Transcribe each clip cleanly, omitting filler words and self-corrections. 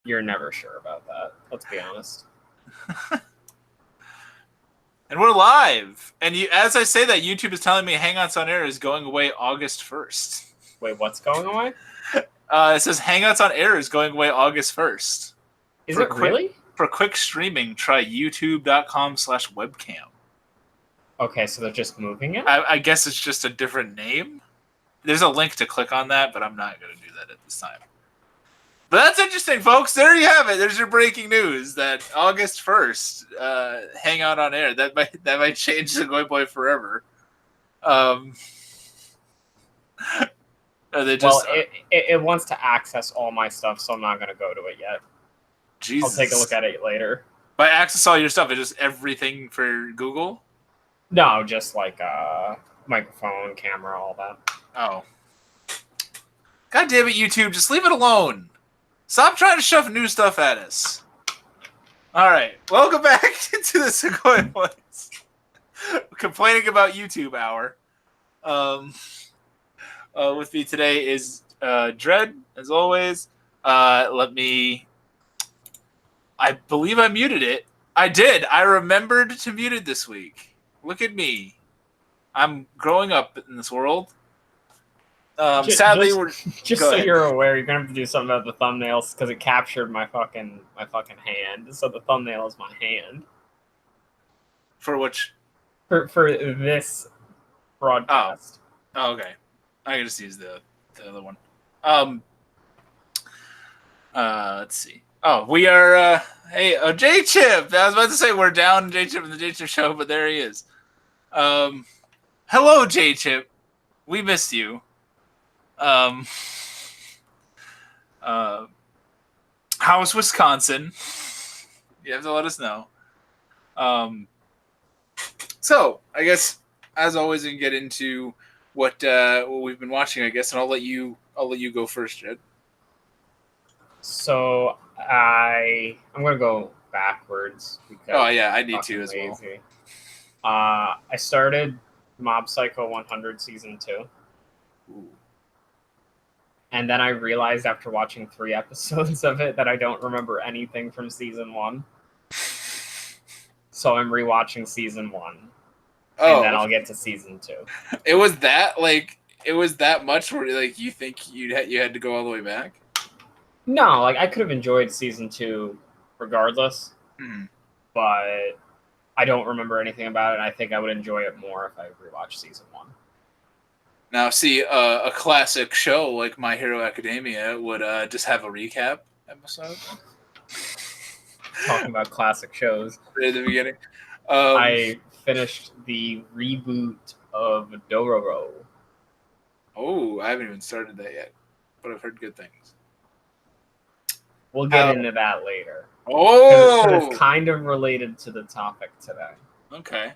You're never sure about that. Let's be honest. And we're live. And as I say that, YouTube is telling me Hangouts on Air is going away August 1st. Wait, what's going away? It says Hangouts on Air is going away August 1st. Is it really? For quick streaming, try youtube.com/webcam. Okay, so they're just moving it? I guess it's just a different name. There's a link to click on that, but I'm not going to do that at this time. But that's interesting, folks. There you have it. There's your breaking news that August 1st, Hangout on Air. That might change Sugoi Boy forever. It wants to access all my stuff, so I'm not going to go to it yet. Jesus. I'll take a look at it later. By access all your stuff, it's just everything for Google? No, just like microphone, camera, all that. Oh. God damn it, YouTube. Just leave it alone. Stop trying to shove new stuff at us. All right. Welcome back to the Sugoi Boys. Complaining about YouTube hour. With me today is Dread, as always. I believe I muted it. I did. I remembered to mute it this week. Look at me. I'm growing up in this world. Sadly, you're aware, you're gonna have to do something about the thumbnails because it captured my fucking hand. So the thumbnail is my hand. For which? For this broadcast. Oh, okay. I can just use the other one. Let's see. Oh, we are. Hey, J Chip. I was about to say we're down J Chip in the J Chip show, but there he is. Hello, J Chip. We missed you. How's Wisconsin? You have to let us know. So I guess as always, we can get into what we've been watching, I guess, and I'll let you go first, Jed. So I'm gonna go backwards because I need to as lazy. Well. I started Mob Psycho 100 season 2. Ooh. And then I realized after watching 3 episodes of it that I don't remember anything from season 1. So I'm rewatching season 1. And then I'll get to season 2. It was that much where like you think you had to go all the way back? No, like I could have enjoyed season 2 regardless. Mm. But I don't remember anything about it, and I think I would enjoy it more if I rewatched season 1. Now, see, a classic show like My Hero Academia would just have a recap episode. Talking about classic shows. Right at the beginning. I finished the reboot of Dororo. Oh, I haven't even started that yet, but I've heard good things. We'll get into that later. Oh! Because it's kind of related to the topic today. Okay.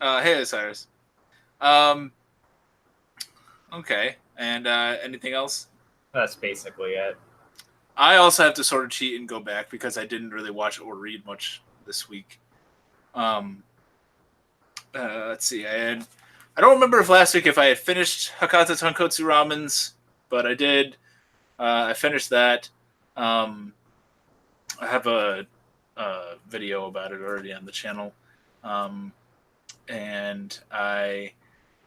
Hey, Cyrus. Okay. And anything else? That's basically it. I also have to sort of cheat and go back because I didn't really watch or read much this week. Let's see. I don't remember if last week if I had finished Hakata Tonkotsu Ramen's, but I did. I finished that. I have a video about it already on the channel. And I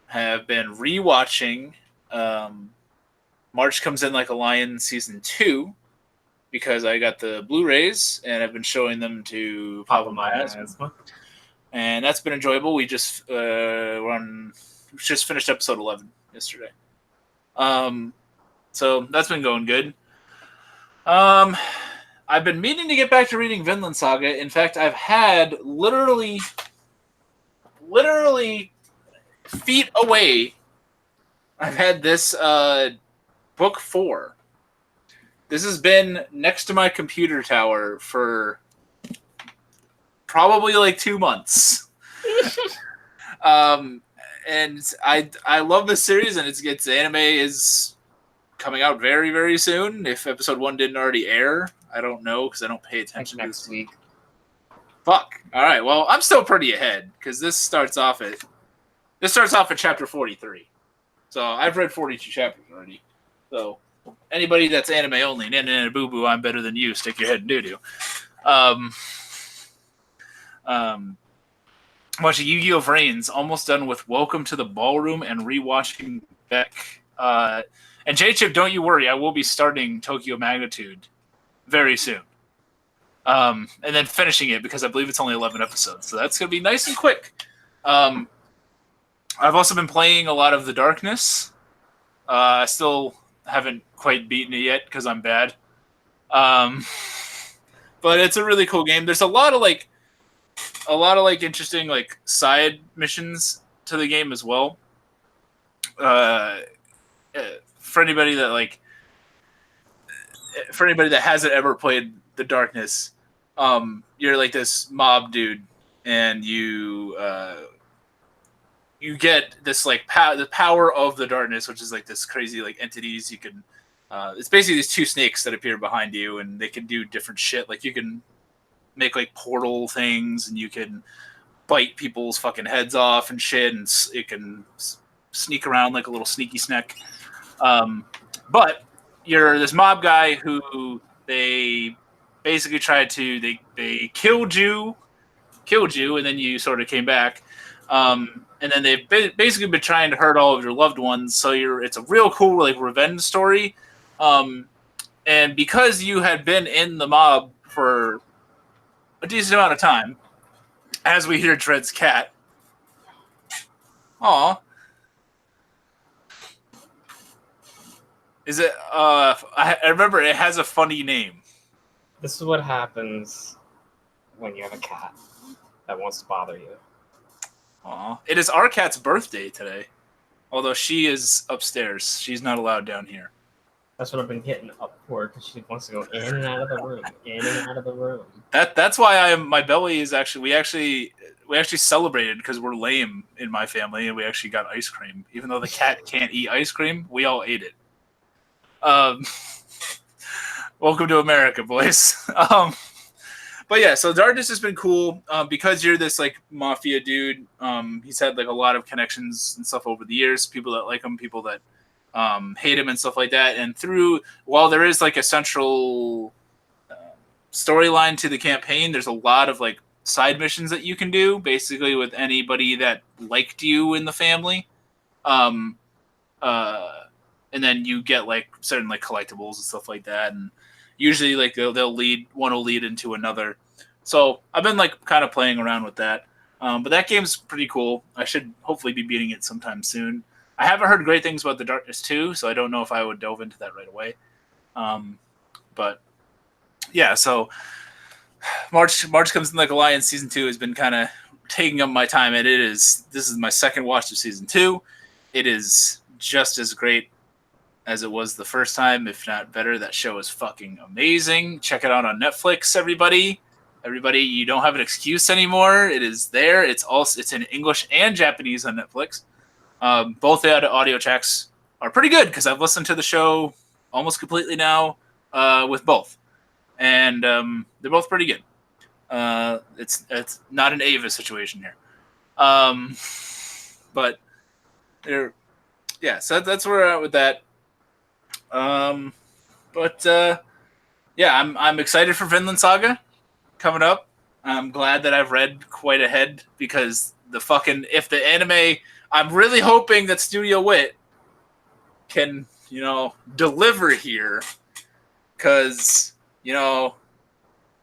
have been rewatching March Comes In Like a Lion Season 2 because I got the Blu-rays and I've been showing them to Papa Miasma. And that's been enjoyable. We just finished episode 11 yesterday. So that's been going good. I've been meaning to get back to reading Vinland Saga. In fact, I've had literally feet away. I've had this book 4. This has been next to my computer tower for probably like 2 months. And I love this series, and its anime is coming out very, very soon. If episode 1 didn't already air, I don't know because I don't pay attention next week. Fuck. All right. Well, I'm still pretty ahead because this starts off at chapter 43. So I've read 42 chapters already. So anybody that's anime only, Nana Boo Boo, I'm better than you. Stick your head in doo doo. Watching Yu-Gi-Oh! Vrains, almost done with Welcome to the Ballroom and rewatching Beck. And J-Chip, don't you worry, I will be starting Tokyo Magnitude very soon. And then finishing it because I believe it's only 11 episodes. So that's going to be nice and quick. I've also been playing a lot of The Darkness. I still haven't quite beaten it yet because I'm bad. But it's a really cool game. There's a lot of interesting like side missions to the game as well. For anybody that hasn't ever played The Darkness, you're like this mob dude, and you get this like the power of the darkness, which is like this crazy like entities. You can it's basically these two snakes that appear behind you, and they can do different shit. Like you can make like portal things, and you can bite people's fucking heads off and shit, and it can sneak around like a little sneaky snack. But you're this mob guy who they basically tried to they killed you, and then you sort of came back. And then they've basically been trying to hurt all of your loved ones. So it's a real cool like revenge story. And because you had been in the mob for a decent amount of time, as we hear Dred's cat. Aw. Is it I remember it has a funny name. This is what happens when you have a cat that wants to bother you. Aw. It is our cat's birthday today. Although she is upstairs. She's not allowed down here. That's what I've been hitting up for, because she wants to go in and out of the room, in and out of the room. That's why my belly is actually we actually celebrated because we're lame in my family, and we actually got ice cream. Even though the cat can't eat ice cream, we all ate it. Welcome to America, boys. But yeah, so Darkness has been cool because you're this like mafia dude. He's had like a lot of connections and stuff over the years. People that like him, people that hate him, and stuff like that. And while there is like a central storyline to the campaign, there's a lot of like side missions that you can do, basically with anybody that liked you in the family. And then you get like certain like collectibles and stuff like that, and usually like they'll lead one will lead into another. So I've been like kind of playing around with that, but that game's pretty cool. I should hopefully be beating it sometime soon. I haven't heard great things about The Darkness 2, so I don't know if I would delve into that right away. But yeah, so March comes in like a lion. Season 2 has been kind of taking up my time, and this is my second watch of season 2. It is just as great as it was the first time, if not better. That show is fucking amazing. Check it out on Netflix, everybody. Everybody, you don't have an excuse anymore. It is there. It's in English and Japanese on Netflix. Both the audio tracks are pretty good because I've listened to the show almost completely now with both, and they're both pretty good. It's not an Ava situation here, but they're So that's where we're at with that. I'm excited for Vinland Saga coming up. I'm glad that I've read quite ahead because if the anime, I'm really hoping that Studio Wit can, deliver here, because,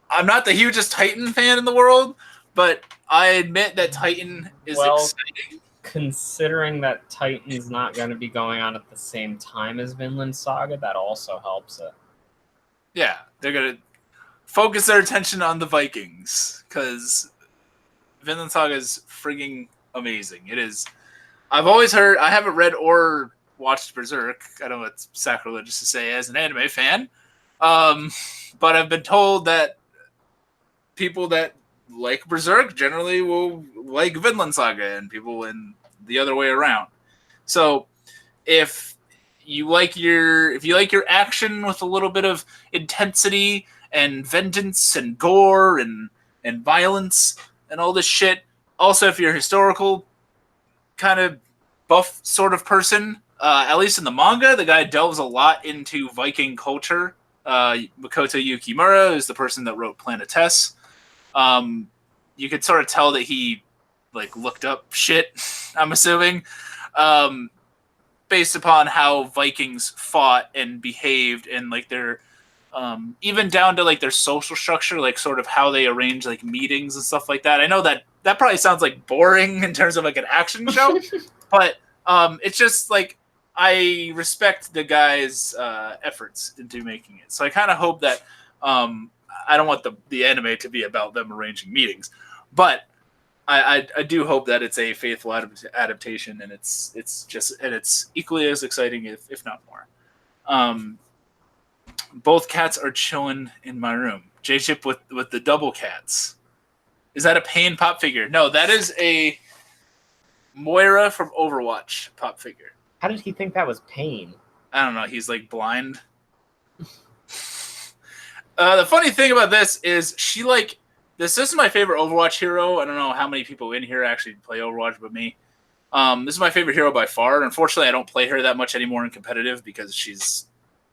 I'm not the hugest Titan fan in the world, but I admit that Titan is exciting. Considering that Titan's not going to be going on at the same time as Vinland Saga, that also helps it. Yeah, they're going to focus their attention on the Vikings, because Vinland Saga is frigging amazing. It is. I've always heard, I haven't read or watched Berserk. I know it's sacrilegious to say as an anime fan. But I've been told that people that like Berserk generally will like Vinland Saga, and people in the other way around. So if you like your action with a little bit of intensity and vengeance and gore and violence and all this shit, also if you're a historical kind of buff sort of person, At least in the manga, the guy delves a lot into Viking culture. Makoto Yukimura is the person that wrote Planet Tess. You could sort of tell that he like looked up shit. I'm assuming, based upon how Vikings fought and behaved, and like their even down to like their social structure, like sort of how they arrange like meetings and stuff like that. I know that probably sounds like boring in terms of like an action show, but it's just like I respect the guy's efforts into making it. So I kind of hope that I don't want the anime to be about them arranging meetings, but I do hope that it's a faithful adaptation, and it's equally as exciting, if not more. Both cats are chilling in my room. J-Chip with the double cats. Is that a Pain pop figure? No, that is a Moira from Overwatch pop figure. How did he think that was Pain? I don't know. He's like blind. The funny thing about this is this is my favorite Overwatch hero. I don't know how many people in here actually play Overwatch but me. This is my favorite hero by far. Unfortunately, I don't play her that much anymore in competitive because she's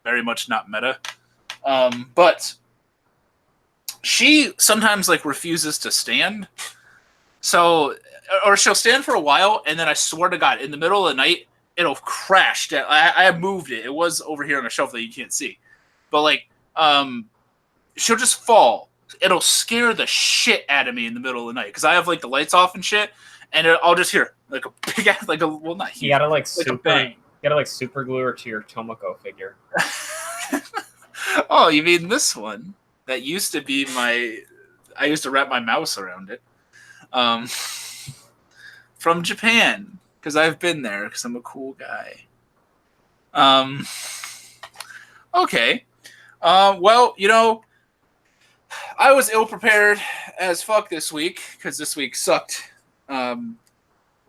very much not meta. But she sometimes like refuses to stand. So, or she'll stand for a while, and then I swear to God, in the middle of the night, it'll crash. I moved it. It was over here on a shelf that you can't see. But like, she'll just fall. It'll scare the shit out of me in the middle of the night because I have like the lights off and shit, and I'll just hear like a big ass, like a well, not huge. You gotta like super glue her to your Tomoko figure. Oh, you mean this one? That used to be I used to wrap my mouse around it. From Japan, because I've been there, because I'm a cool guy. Okay. Well, you know, I was ill-prepared as fuck this week, because this week sucked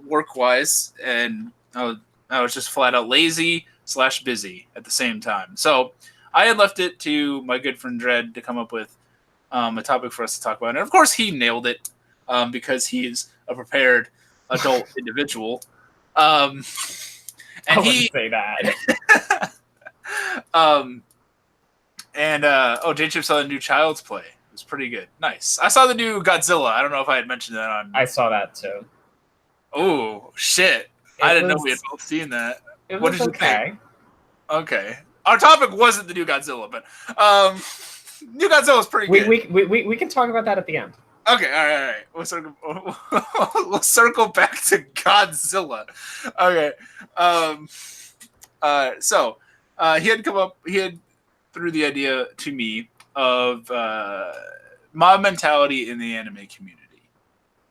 work-wise, and I was just flat-out lazy / busy at the same time. So I had left it to my good friend Dredd to come up with a topic for us to talk about. And of course, he nailed it because he's a prepared adult individual. And I wouldn't say that. J-Chip saw the new Child's Play. It was pretty good. Nice. I saw the new Godzilla. I don't know if I had mentioned that on. I saw that too. Oh, shit. I didn't know we had both seen that. What did you think? Okay. Our topic wasn't the new Godzilla, but new Godzilla is pretty good. We can talk about that at the end. Okay, all right. We'll circle back to Godzilla. Okay. So he had threw the idea to me of mob mentality in the anime community,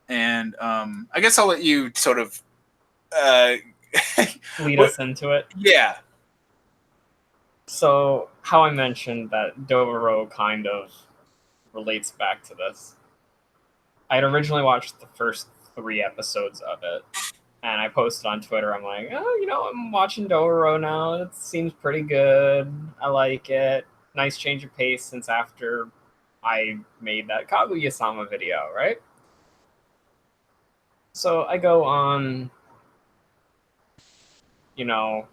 and I guess I'll let you sort of lead us into it. Yeah. So, how I mentioned that Dovero kind of relates back to this. I had originally watched the first 3 episodes of it, and I posted on Twitter, I'm like, oh, you know, I'm watching Dovero now. It seems pretty good. I like it. Nice change of pace since after I made that Kaguya-sama video, right? So I go on, you know,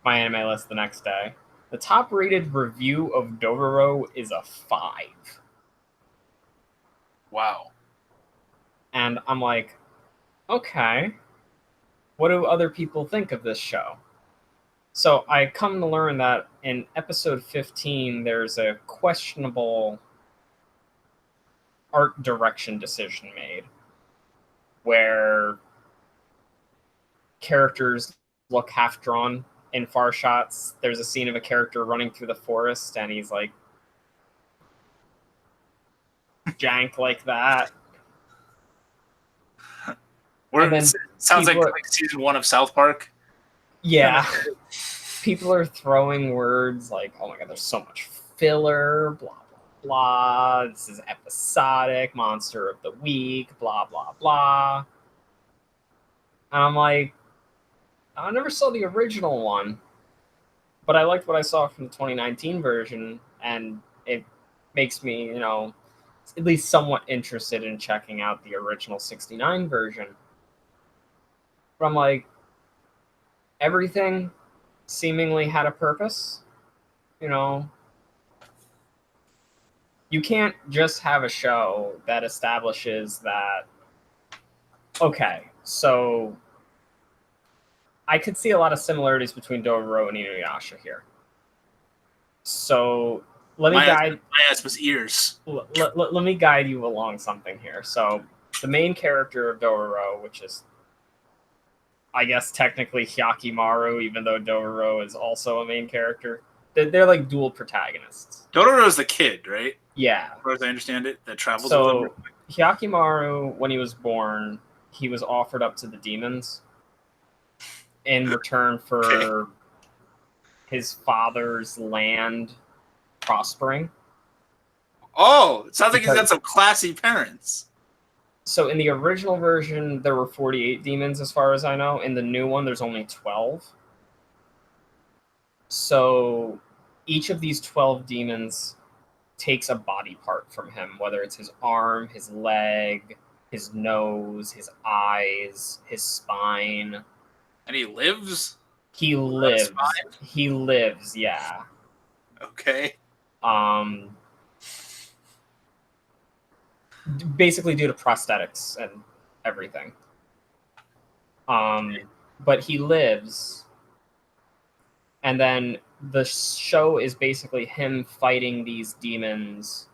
my anime list the next day. The top rated review of Dovero is a 5. Wow. And I'm like, okay, what do other people think of this show? So I come to learn that in episode 15, there's a questionable art direction decision made where characters look half drawn in far shots. There's a scene of a character running through the forest and he's like jank like that. Sounds like season 1 of South Park. Yeah. People are throwing words like, oh my god, there's so much filler, blah, blah, blah. This is episodic, monster of the week, blah, blah, blah. And I'm like, I never saw the original one, but I liked what I saw from the 2019 version, and it makes me, you know, at least somewhat interested in checking out the original 69 version. But I'm like, everything seemingly had a purpose. You know, you can't just have a show that establishes that, okay, so I could see a lot of similarities between Dororo and Inuyasha here. So let me guide. My ass was ears. Let me guide you along something here. So the main character of Dororo, which is, I guess, technically Hyakimaru, even though Dororo is also a main character, they're like dual protagonists. Dororo's the kid, right? Yeah. As far as I understand it, that travels with him. So Hyakimaru, when he was born, he was offered up to the demons in return for his father's land prospering. Oh, it sounds like he's got some classy parents. So in the original version, there were 48 demons, as far as I know. In the new one, there's only 12. So each of these 12 demons takes a body part from him, whether it's his arm, his leg, his nose, his eyes, his spine. And he lives? He lives. He lives, yeah. Okay. Basically due to prosthetics and everything. But he lives, and then the show is basically him fighting these demons,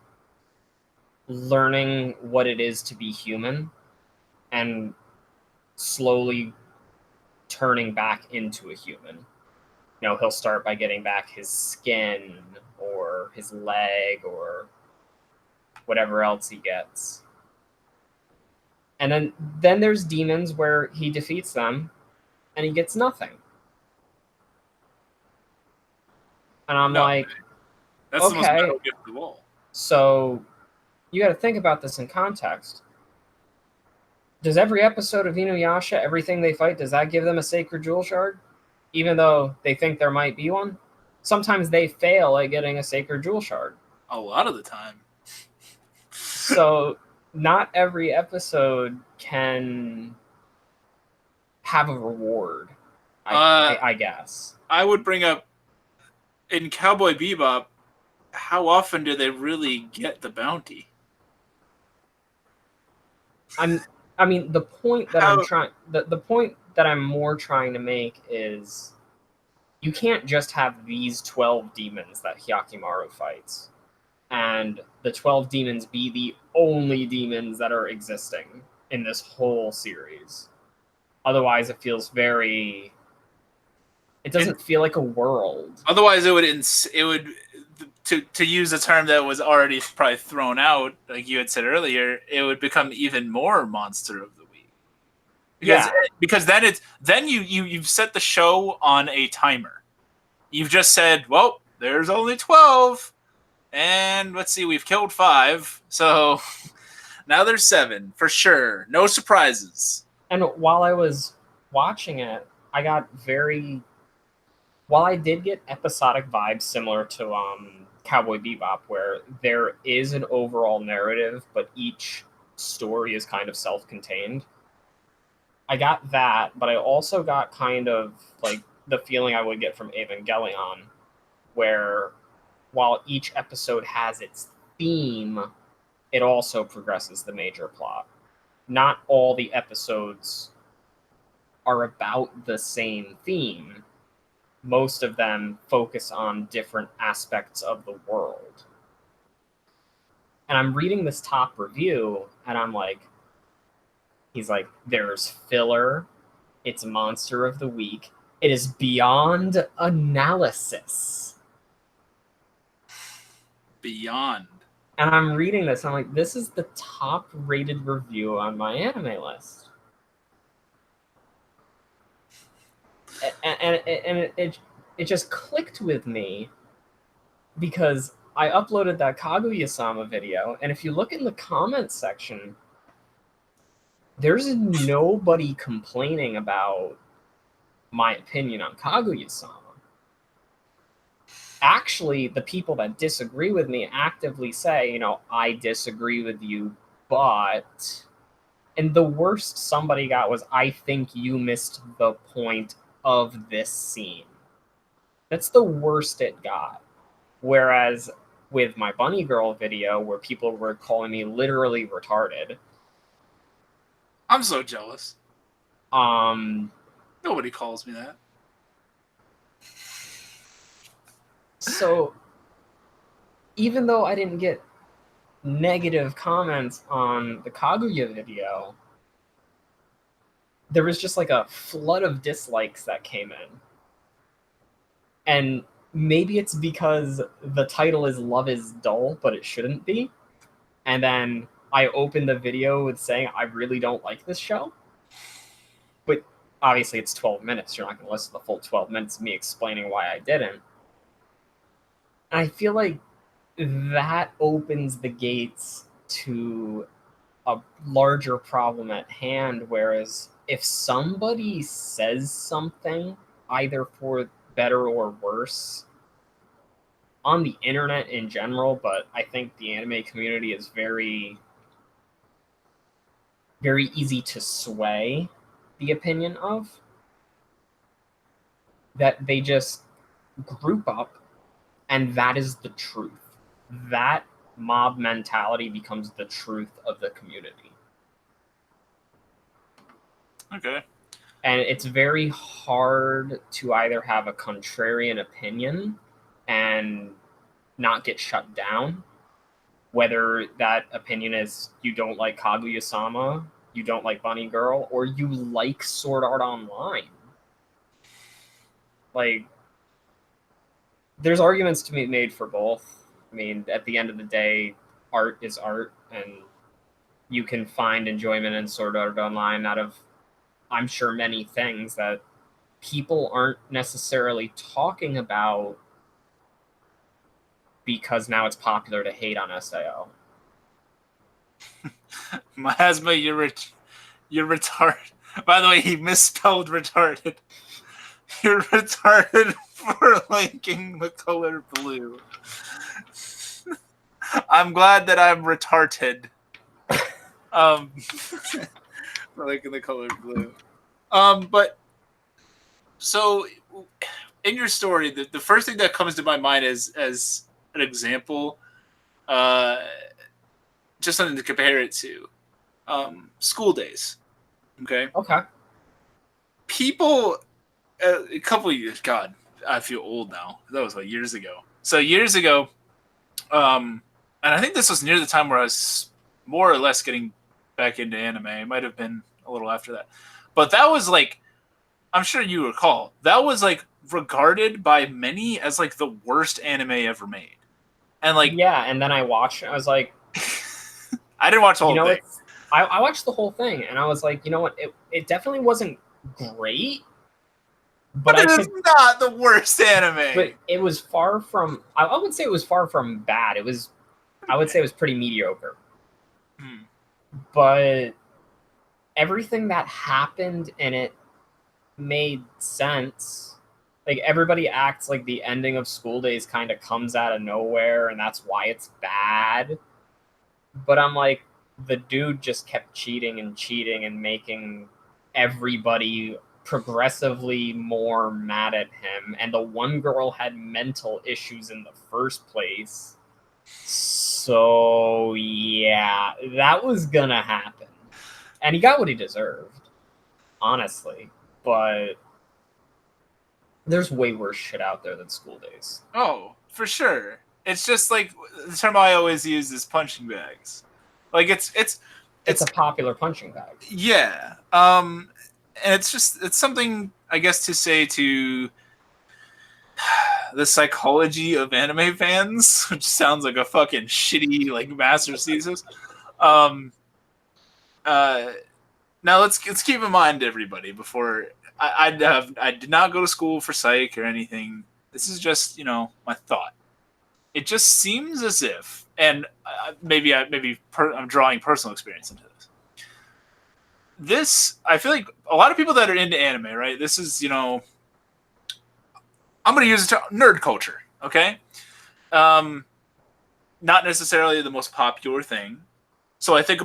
learning what it is to be human, and slowly turning back into a human. You know, he'll start by getting back his skin or his leg or whatever else he gets. And then there's demons where he defeats them and he gets nothing. And I'm like, that's okay. The most metal gift of all. So you got to think about this in context. Does every episode of Inuyasha, everything they fight, does that give them a sacred jewel shard? Even though they think there might be one? Sometimes they fail at getting a sacred jewel shard. A lot of the time. So not every episode can have a reward, I guess. I would bring up, in Cowboy Bebop, how often do they really get the bounty? I mean, the point that the point that I'm more trying to make is you can't just have these 12 demons that Hyakimaru fights, and the 12 demons be the only demons that are existing in this whole series. Otherwise, it feels very... It doesn't feel like a world. Otherwise, it would to use a term that was already probably thrown out, like you had said earlier, it would become even more monster of the week. Because then you've set the show on a timer. You've just said, well, there's only 12, and let's see, we've killed 5, so now there's 7 for sure. No surprises. And while I was watching it, I got very... While I did get episodic vibes similar to Cowboy Bebop, where there is an overall narrative, but each story is kind of self-contained, I got that, but I also got kind of like the feeling I would get from Evangelion, where while each episode has its theme, it also progresses the major plot. Not all the episodes are about the same theme. Most of them focus on different aspects of the world. And I'm reading this top review, and I'm like, he's like, there's filler, it's monster of the week, it is beyond analysis. Beyond. And I'm reading this, and I'm like, this is the top rated review on my anime list. And it just clicked with me because I uploaded that Kaguya-sama video, and if you look in the comments section, there's nobody complaining about my opinion on Kaguya-sama. Actually, the people that disagree with me actively say, I disagree with you, but... And the worst somebody got was, I think you missed the point of this scene. That's the worst it got. Whereas with my Bunny Girl video, where people were calling me literally retarded, I'm so jealous. um, Nobody calls me that. so even though I didn't get negative comments on the Kaguya video, there was just like a flood of dislikes that came in. And maybe it's because the title is Love is Dull, but it shouldn't be. And then I opened the video with saying I really don't like this show. But obviously it's 12 minutes. You're not going to listen to the full 12 minutes of me explaining why I didn't. And I feel like that opens the gates to a larger problem at hand. Whereas if somebody says something, either for better or worse, on the internet in general, but I think the anime community is very, very easy to sway the opinion of, that they just group up and that is the truth. That mob mentality becomes the truth of the community. Okay. And it's very hard to either have a contrarian opinion and not get shut down, whether that opinion is you don't like Kaguya-sama, you don't like Bunny Girl, or you like Sword Art Online. Like, there's arguments to be made for both. I mean, at the end of the day, art is art, and you can find enjoyment in Sword Art Online out of, I'm sure, many things that people aren't necessarily talking about because now it's popular to hate on SAO. Miasma, you're retarded. By the way, he misspelled retarded. You're retarded for liking the color blue. I'm glad that I'm retarded. For liking the color blue. But so in your story, the first thing that comes to my mind is as an example, just something to compare it to, school days. Okay. Okay. People, a couple of years. God, I feel old now. That was like years ago. So years ago, and I think this was near the time where I was more or less getting back into anime. It might have been a little after that, but that was like, I'm sure you recall, that was like regarded by many as like the worst anime ever made. And like, yeah, and then I watched it. I was like, I didn't watch the whole thing. I watched the whole thing, and I was like, you know what? It definitely wasn't great, but it is not the worst anime. But it was far from. I would say it was far from bad. It was. I would say it was pretty mediocre. But everything that happened in it made sense. Like, everybody acts like the ending of School Days kind of comes out of nowhere, and that's why it's bad. But I'm like, the dude just kept cheating and making everybody progressively more mad at him. And the one girl had mental issues in the first place. So, yeah, that was gonna happen. And he got what he deserved, honestly. But there's way worse shit out there than School Days. Oh, for sure. It's just like the term I always use is punching bags. Like it's a popular punching bag. Yeah. And it's something, I guess, to say to the psychology of anime fans, which sounds like a fucking shitty like master thesis. Now let's keep in mind, everybody, before I did not go to school for psych or anything. This is just, my thought. It just seems as if, and maybe I'm drawing personal experience into this. This, I feel like a lot of people that are into anime, right? This is, I'm going to use the term nerd culture, okay? Not necessarily the most popular thing. So I think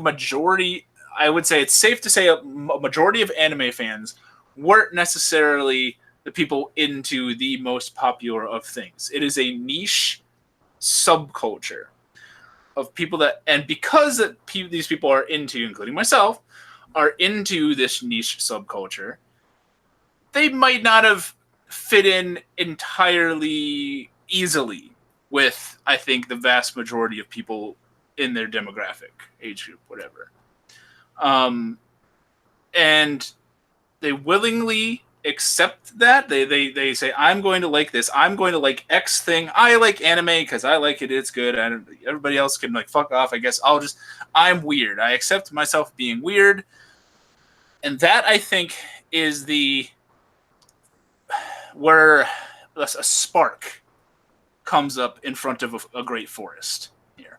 I would say it's safe to say a majority of anime fans weren't necessarily the people into the most popular of things. It is a niche subculture of people that, and because these people are into, including myself, are into this niche subculture, they might not have fit in entirely easily with, I think, the vast majority of people in their demographic, age group, whatever. And they willingly accept that. They say, I'm going to like this. I'm going to like X thing. I like anime because I like it. It's good. Everybody else can like fuck off. I guess I'm weird. I accept myself being weird. And that, I think, is where a spark comes up in front of a great forest here.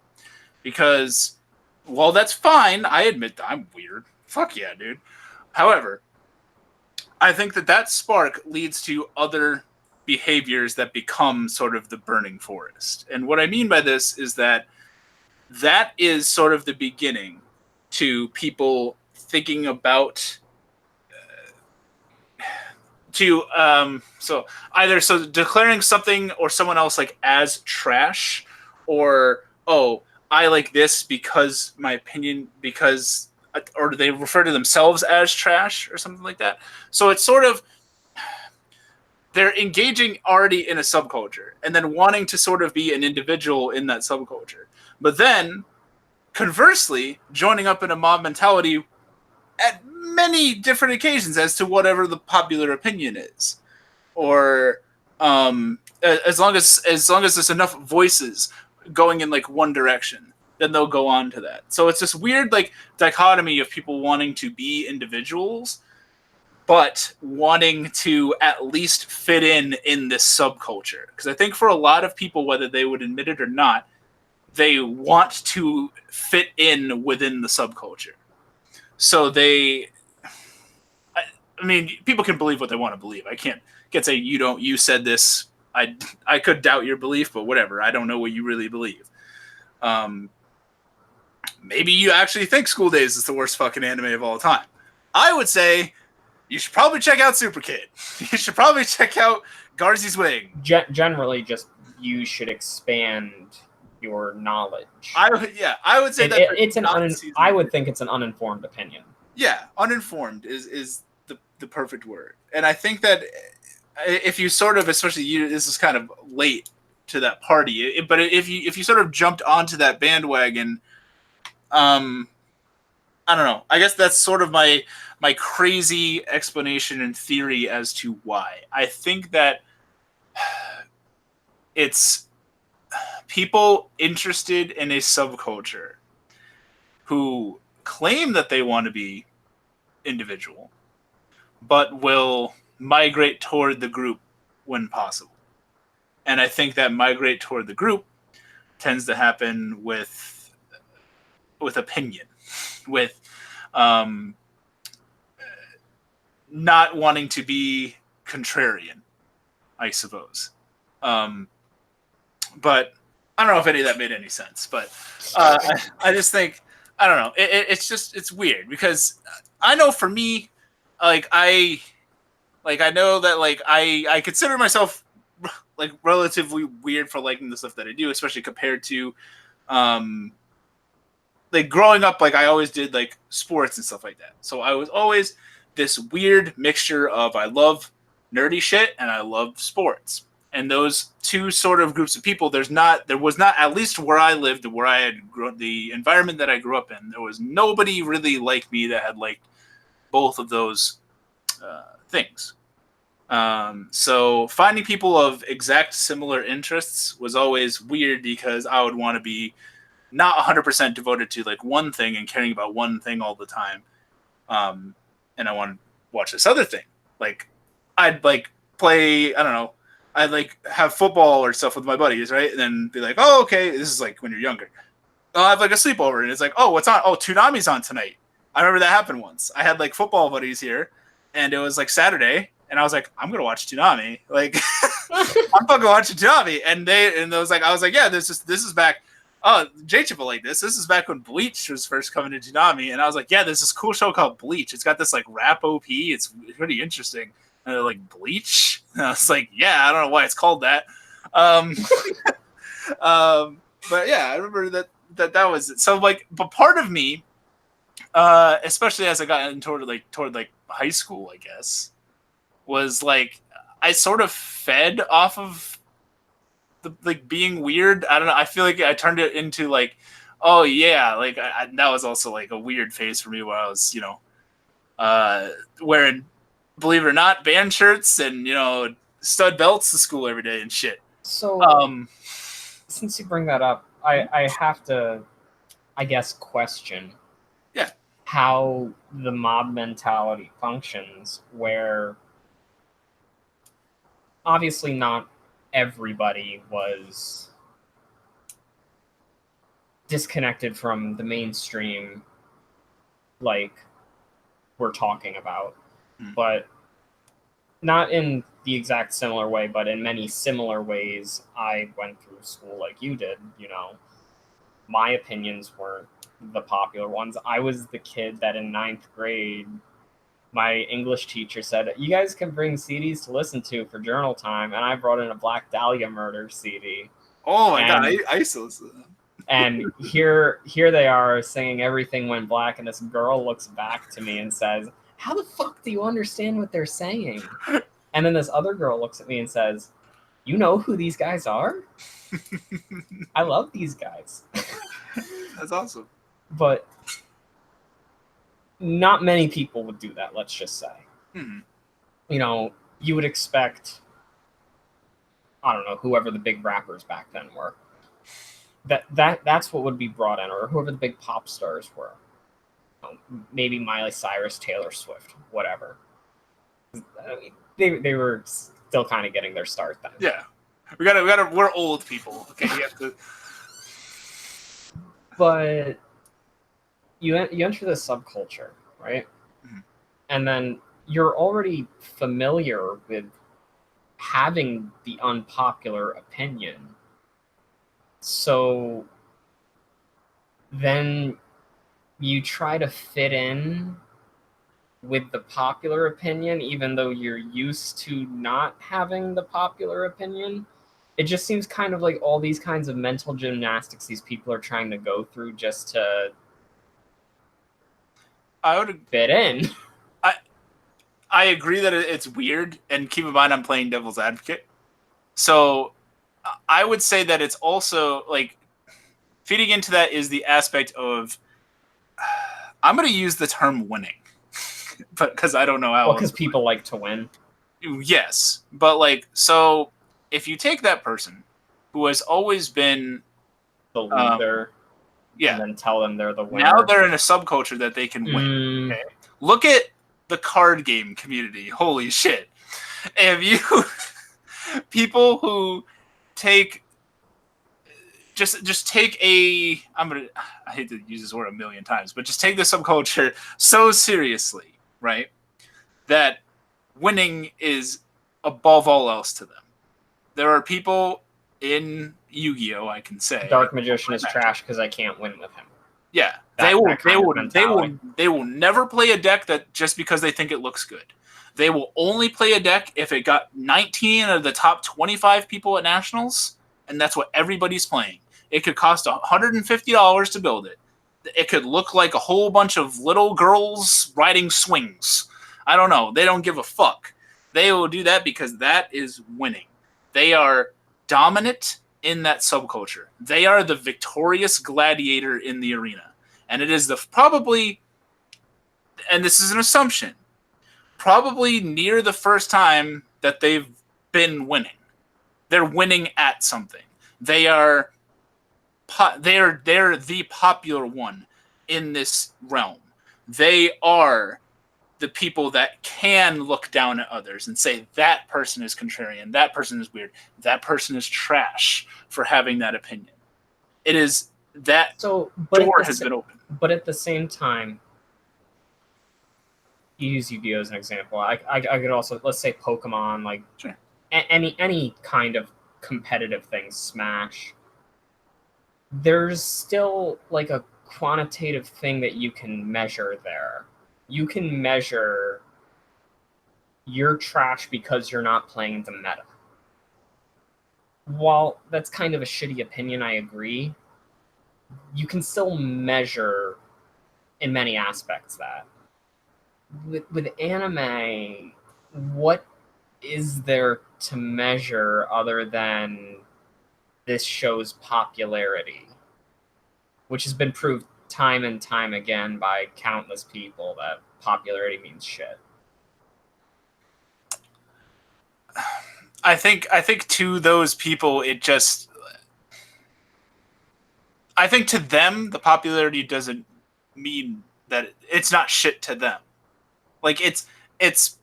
Because while that's fine, I admit that I'm weird. Fuck yeah, dude. However, I think that spark leads to other behaviors that become sort of the burning forest. And what I mean by this is that is sort of the beginning to people thinking about so declaring something or someone else like as trash, or I like this because my opinion, because, or they refer to themselves as trash or something like that. So it's sort of, they're engaging already in a subculture and then wanting to sort of be an individual in that subculture. But then, conversely, joining up in a mob mentality at many different occasions as to whatever the popular opinion is. Or as long as there's enough voices going in like one direction, then they'll go on to that. So it's this weird like dichotomy of people wanting to be individuals, but wanting to at least fit in this subculture. Because I think for a lot of people, whether they would admit it or not, they want to fit in within the subculture. So I mean, people can believe what they want to believe. I can't say you said this. I could doubt your belief, but whatever. I don't know what you really believe. Maybe you actually think School Days is the worst fucking anime of all time. I would say you should probably check out Super Kid. You should probably check out Garzy's Wing. Generally, just you should expand your knowledge. I would say I would think it's an uninformed opinion. Yeah, uninformed is the perfect word. And I think that if you sort of, especially this is kind of late to that party, but if you sort of jumped onto that bandwagon, I don't know. I guess that's sort of my crazy explanation and theory as to why. I think that it's people interested in a subculture who claim that they want to be individual, but will migrate toward the group when possible. And I think that migrate toward the group tends to happen with opinion, with not wanting to be contrarian, I suppose. But I don't know if any of that made any sense. But I just think, I don't know. It's weird because I know for me, I know that I consider myself like relatively weird for liking the stuff that I do, especially compared to like growing up, like I always did like sports and stuff like that. So I was always this weird mixture of I love nerdy shit and I love sports. And those two sort of groups of people, there was not, at least where I lived, where I had grown, the environment that I grew up in, there was nobody really like me that had liked both of those things. So finding people of exact similar interests was always weird because I would want to be not 100% devoted to like one thing and caring about one thing all the time. And I want to watch this other thing. Like I'd like play, I don't know, I'd like have football or stuff with my buddies, right? And then be like, oh, okay, this is like when you're younger. I have like a sleepover and it's like, oh, what's on? Oh, Toonami's on tonight. I remember that happened once. I had like football buddies here and it was like Saturday and I was like, I'm going to watch Toonami. Like I'm fucking watching Toonami. And I was like, yeah, this is back. Oh, J-Chip will like this. This is back when Bleach was first coming to Toonami. And I was like, yeah, there's this cool show called Bleach. It's got this like rap OP. It's pretty interesting. And they're like, Bleach? And I was like, yeah, I don't know why it's called that. Um, but yeah, I remember that was it. So like, but part of me, especially as I got into toward high school, I guess, was like I sort of fed off of the like being weird. I don't know. I feel like I turned it into like, oh yeah, like that was also like a weird phase for me where I was, wearing, believe it or not, band shirts and stud belts to school every day and shit. So, since you bring that up, I have to, I guess, question Yeah. how the mob mentality functions, where obviously not everybody was disconnected from the mainstream like we're talking about, but not in the exact similar way, but in many similar ways. I went through school like you did. My opinions weren't the popular ones. I was the kid that in ninth grade, my English teacher said, you guys can bring CDs to listen to for journal time. And I brought in a Black Dahlia murder CD. Oh my God, I used to listen to them. And here they are singing Everything Went Black, and this girl looks back to me and says, how the fuck do you understand what they're saying? And then this other girl looks at me and says, you know who these guys are? I love these guys. That's awesome. But not many people would do that, let's just say. You would expect, I don't know, whoever the big rappers back then were. That's what would be brought in, or whoever the big pop stars were. Maybe Miley Cyrus, Taylor Swift, whatever. They were still kind of getting their start then. Yeah, we're old people. Okay, you have to. But you enter this subculture, right? And then you're already familiar with having the unpopular opinion. So then you try to fit in with the popular opinion, even though you're used to not having the popular opinion. It just seems kind of like all these kinds of mental gymnastics these people are trying to go through just to fit in. I agree that it's weird, and keep in mind I'm playing devil's advocate. So I would say that it's also like feeding into that is the aspect of I'm going to use the term winning, but because I don't know how. Well, because people like to win. Yes, but like so, if you take that person who has always been the loser, and then tell them they're the winner. Now they're in a subculture that they can win. Okay? Look at the card game community. Holy shit! If you people who take just take I hate to use this word a million times, but just take the subculture so seriously, right? That winning is above all else to them. There are people in Yu-Gi-Oh! I can say Dark Magician is trash because I can't win with him. Yeah, they will never play a deck that just because they think it looks good. They will only play a deck if it got 19 of the top 25 people at Nationals, and that's what everybody's playing. It could cost $150 to build it. It could look like a whole bunch of little girls riding swings. I don't know. They don't give a fuck. They will do that because that is winning. They are dominant in that subculture. They are the victorious gladiator in the arena. And it is probably, and this is an assumption, probably near the first time that they've been winning. They're winning at something. They're the popular one in this realm. They are the people that can look down at others and say that person is contrarian, that person is weird, that person is trash for having that opinion. It is that door has been opened. But at the same time, you use Yu-Gi-Oh! As an example. I could also, let's say Pokemon, like sure. any kind of competitive thing, Smash. There's still like a quantitative thing that you can measure there. You can measure you're trash because you're not playing the meta. While that's kind of a shitty opinion, I agree. You can still measure in many aspects that. With anime, what is there to measure other than this show's popularity, which has been proved time and time again by countless people that popularity means shit. I think to those people, it just. I think to them, the popularity doesn't mean that it's not shit to them. Like it's it's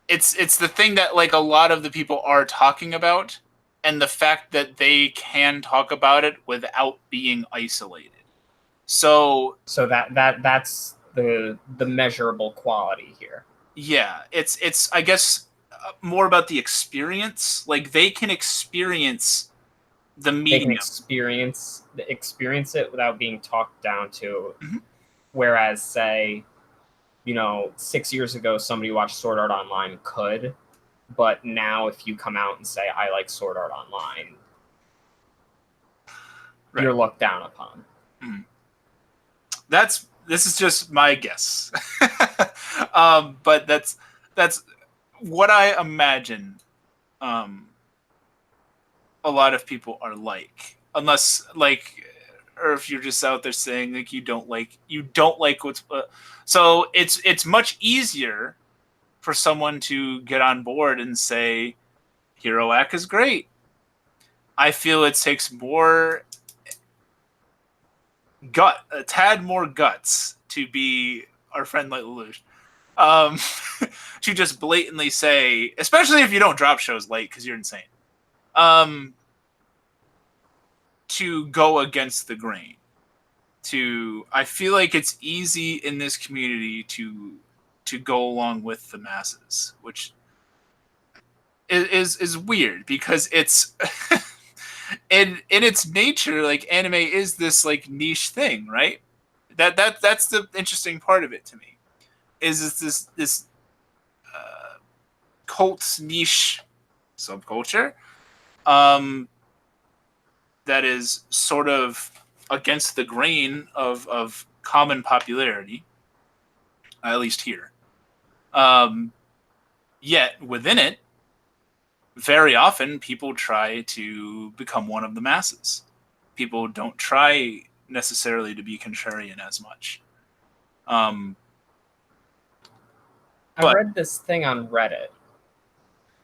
the thing that like a lot of the people are talking about, and the fact that they can talk about it without being isolated. So that's the measurable quality here. yeah, it's I guess more about the experience. Like they can experience the They can medium. experience it without being talked down to. Mm-hmm. Whereas, say, 6 years ago, somebody watched Sword Art Online could, but now if you come out and say, I like Sword Art Online, Right. You're looked down upon. Mm-hmm. This is just my guess. But that's what I imagine a lot of people are like. Unless like, or if you're just out there saying like you don't like what's so it's much easier for someone to get on board and say Heroac is great. I feel it takes more a tad more guts to be our friend like Lelouch. To just blatantly say, especially if you don't drop shows late because you're insane, to go against the grain. I feel like it's easy in this community to go along with the masses, which is weird because it's in its nature, like anime is this like niche thing, right? That's the interesting part of it to me. Is this cult niche subculture that is sort of against the grain of common popularity, at least here. Yet within it, very often people try to become one of the masses. People don't try necessarily to be contrarian as much. I read this thing on Reddit,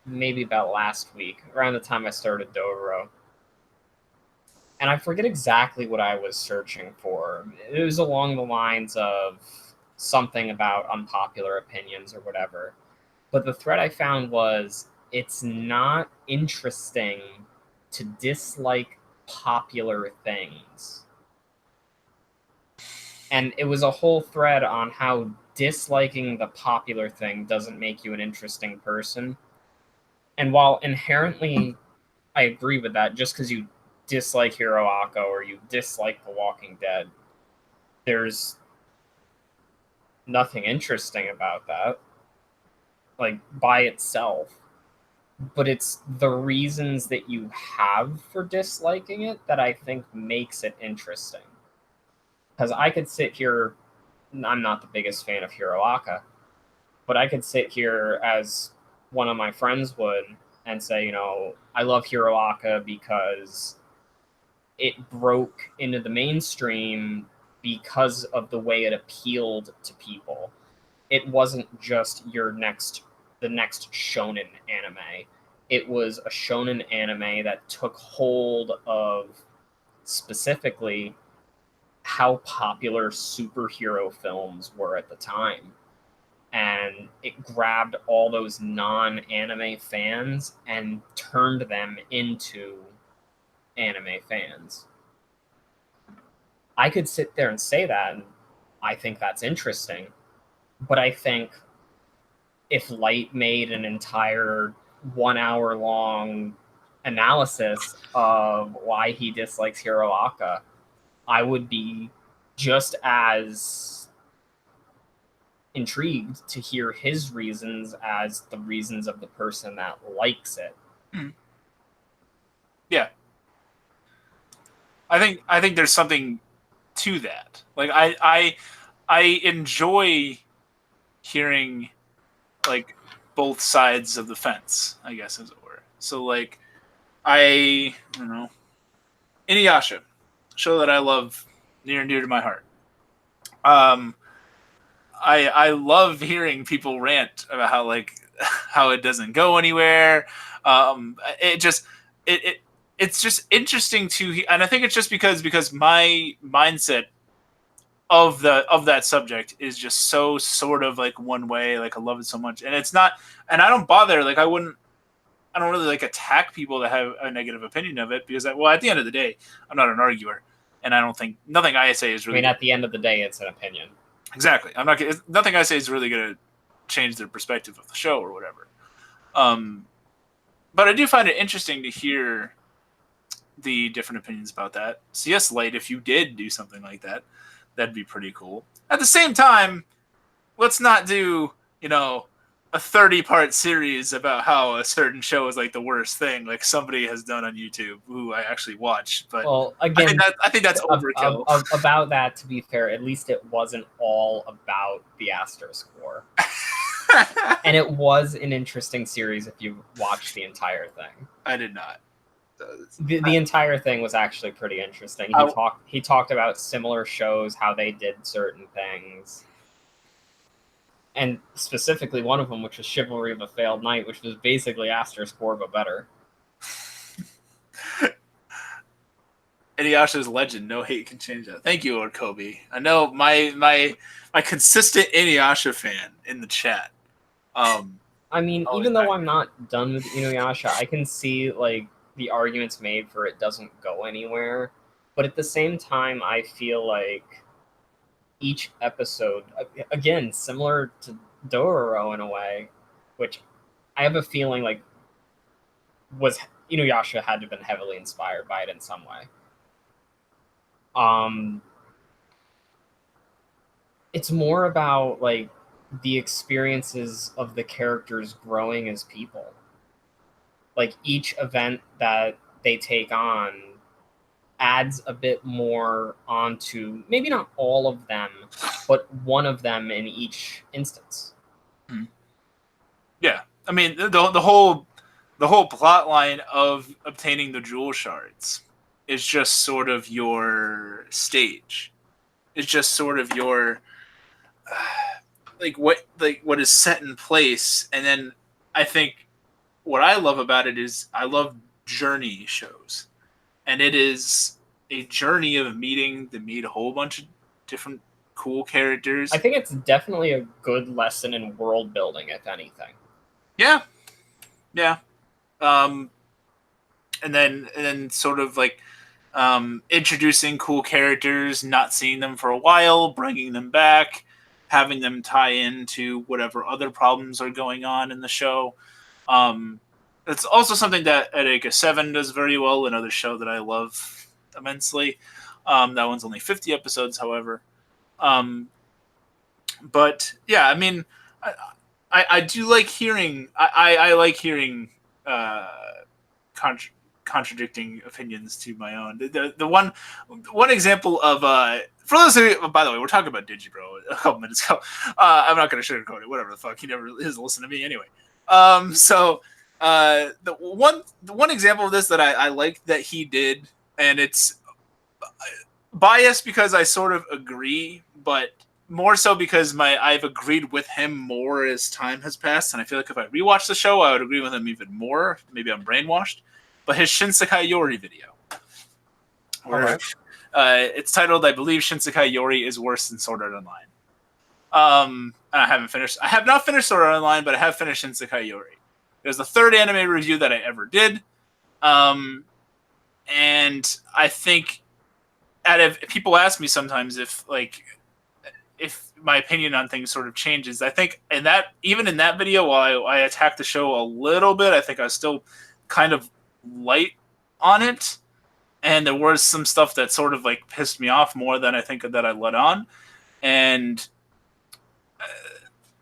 maybe about last week, around the time I started Dobro. And I forget exactly what I was searching for. It was along the lines of something about unpopular opinions or whatever. But the thread I found was, it's not interesting to dislike popular things. And it was a whole thread on how disliking the popular thing doesn't make you an interesting person. And while inherently I agree with that, just because you dislike Hiroaka or you dislike The Walking Dead, there's nothing interesting about that, like by itself. But it's the reasons that you have for disliking it that I think makes it interesting. Because I could sit here, I'm not the biggest fan of Hiroaka, but I could sit here as one of my friends would and say, I love Hiroaka because it broke into the mainstream because of the way it appealed to people. It wasn't just the next shonen anime. It was a shonen anime that took hold of specifically how popular superhero films were at the time. And it grabbed all those non-anime fans and turned them into anime fans. I could sit there and say that, and I think that's interesting. But I think if Light made an entire 1 hour long analysis of why he dislikes Hiroaka, I would be just as intrigued to hear his reasons as the reasons of the person that likes it. Yeah. I think there's something to that. Like I enjoy hearing like both sides of the fence, I guess, as it were. So like I don't know, Inuyasha, show that I love near and dear to my heart. Um, I love hearing people rant about how like how it doesn't go anywhere. It just it's just interesting to, and I think it's just because my mindset of that subject is just so sort of like one way. Like I love it so much, and it's not, and I don't bother. Like I don't really like attack people that have a negative opinion of it because, well, at the end of the day, I'm not an arguer, and I don't think nothing I say is really. I mean, at the end of the day, it's an opinion. Exactly. I'm not. Nothing I say is really going to change their perspective of the show or whatever. But I do find it interesting to hear the different opinions about that. CS Light, if you did do something like that, that'd be pretty cool. At the same time, let's not do, a 30-part series about how a certain show is like the worst thing, like somebody has done on YouTube, who I actually watched. But well, again, I think that's overkill. About that, to be fair, at least it wasn't all about the asterisk war. And it was an interesting series if you watched the entire thing. I did not. The entire thing was actually pretty interesting. He talked about similar shows, how they did certain things. And specifically one of them, which was Chivalry of a Failed Knight, which was basically Asterisk War, but better. Inuyasha's legend. No hate can change that. Thank you, Lord Kobe. I know my consistent Inuyasha fan in the chat. I mean, even though I'm not done with Inuyasha, I can see like the arguments made for it doesn't go anywhere. But at the same time, I feel like each episode, again, similar to Dororo in a way, which I have a feeling like was Inuyasha had to have been heavily inspired by it in some way. It's more about like the experiences of the characters growing as people. Like each event that they take on adds a bit more onto maybe not all of them, but one of them in each instance. Yeah, I mean the whole plot line of obtaining the jewel shards is just sort of your stage. It's just sort of your what is set in place, and then I think what I love about it is I love journey shows, and it is a journey of meet a whole bunch of different cool characters. I think it's definitely a good lesson in world building, if anything. Yeah. And then sort of like introducing cool characters, not seeing them for a while, bringing them back, having them tie into whatever other problems are going on in the show. It's also something that Eureka 7 does very well, another show that I love immensely. That one's only 50 episodes, however. But yeah, I mean, I do like hearing. I like hearing contradicting opinions to my own. The one example of for those of you, by the way, we're talking about Digibro a couple minutes ago. I'm not going to sugarcoat it. Whatever the fuck, he never is listening to me anyway. So the one example of this that I like that he did, and it's biased because I sort of agree, but more so because I've agreed with him more as time has passed, and I feel like if I rewatch the show, I would agree with him even more. Maybe I'm brainwashed. But his Shinsekai Yori video, where it's titled, I believe, Shinsekai Yori is worse than Sword Art Online. I have not finished Sword Art Online, but I have finished Shinsekai Yori. It was the third anime review that I ever did, and I think people ask me sometimes if my opinion on things sort of changes. I think even in that video, while I attacked the show a little bit, I think I was still kind of light on it, and there was some stuff that sort of like pissed me off more than I think that I let on. And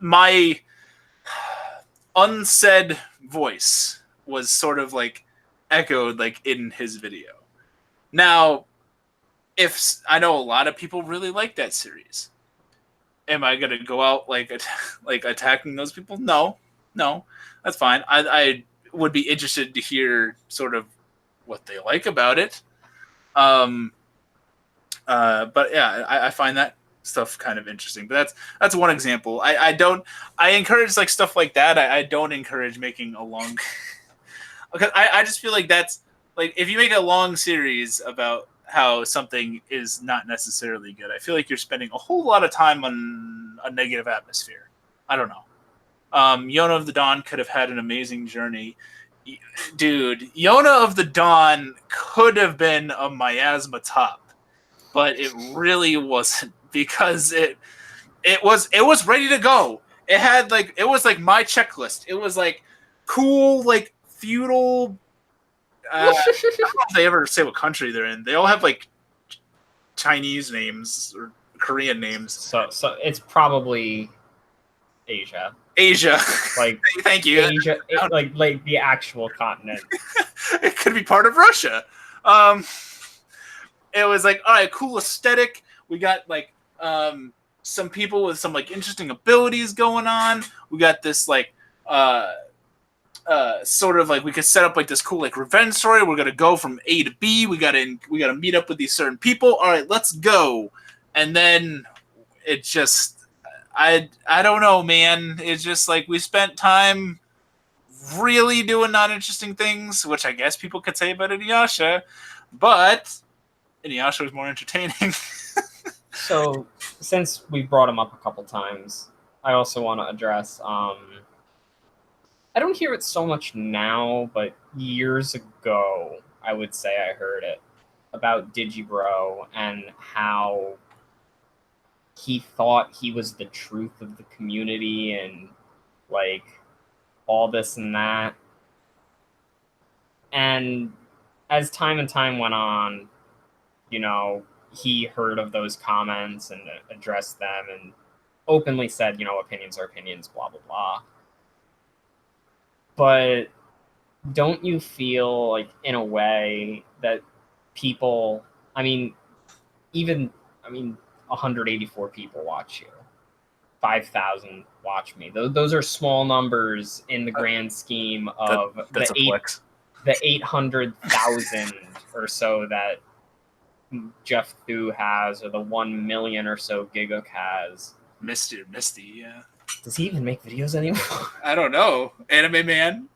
my unsaid voice was sort of like echoed like in his video. Now, if I know a lot of people really like that series, am I gonna go out like like attacking those people? No, that's fine. I would be interested to hear sort of what they like about it. But yeah, I find that stuff kind of interesting. But that's one example. I encourage like stuff like that. I don't encourage making a long because I just feel like that's like if you make a long series about how something is not necessarily good, I feel like you're spending a whole lot of time on a negative atmosphere. I don't know. Yona of the Dawn could have had an amazing journey. Dude, Yona of the Dawn could have been a miasma top, but it really wasn't because it was ready to go. It was like my checklist. It was like cool, like feudal. I don't know if they ever say what country they're in. They all have like Chinese names or Korean names. So it's probably Asia. Asia. Like thank you. Asia, like the actual continent. It could be part of Russia. It was like, all right, cool aesthetic. We got like some people with some like interesting abilities going on. We got this like sort of like we could set up like this cool like revenge story. We're gonna go from A to B. We gotta meet up with these certain people. All right, let's go. And then it just I don't know, man. It's just like we spent time really doing not interesting things, which I guess people could say about Inuyasha, but Inuyasha was more entertaining. So, since we brought him up a couple times, I also want to address. I don't hear it so much now, but years ago, I would say I heard it about Digibro and how he thought he was the truth of the community and like all this and that. And as time and time went on, you know, he heard of those comments and addressed them and openly said, you know, opinions are opinions, blah, blah, blah. But don't you feel like, in a way, that people, I mean, 184 people watch you. 5,000 watch me. Those are small numbers in the grand scheme of the 800,000 or so that Jeff Thu has, or the 1 million or so Gigok has. Misty, yeah. Does he even make videos anymore? I don't know. Anime Man.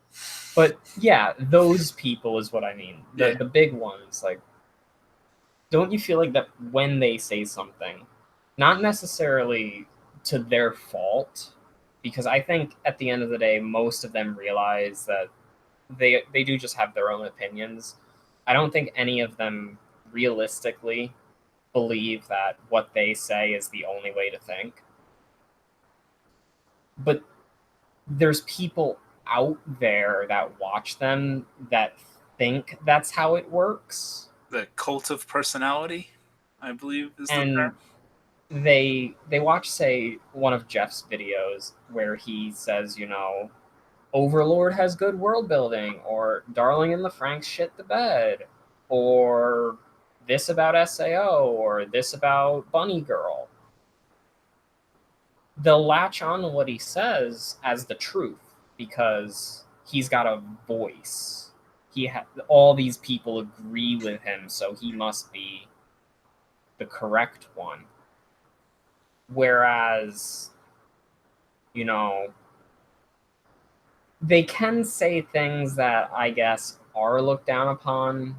But yeah, those people is what I mean. The big ones, like, don't you feel like that when they say something, not necessarily to their fault, because I think at the end of the day, most of them realize that they do just have their own opinions. I don't think any of them realistically believe that what they say is the only way to think. But there's people out there that watch them that think that's how it works. The cult of personality, I believe, is the term. They watch, say, one of Jeff's videos where he says, you know, Overlord has good world building, or Darling in the Franxx shit the bed, or this about SAO, or this about Bunny Girl. They'll latch on to what he says as the truth because he's got a voice. All these people agree with him, so he must be the correct one. Whereas, you know, they can say things that I guess are looked down upon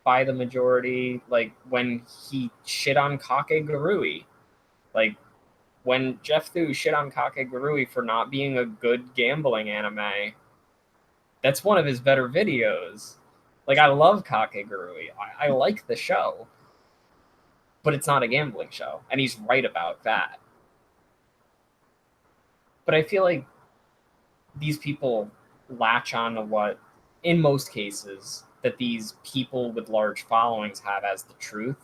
by the majority, like when he shit on Kakegurui. Like, when Jeff Thu shit on Kakegurui for not being a good gambling anime, that's one of his better videos. Like, I love Kakegurui. I like the show. But it's not a gambling show. And he's right about that. But I feel like these people latch on to what, in most cases, that these people with large followings have as the truth,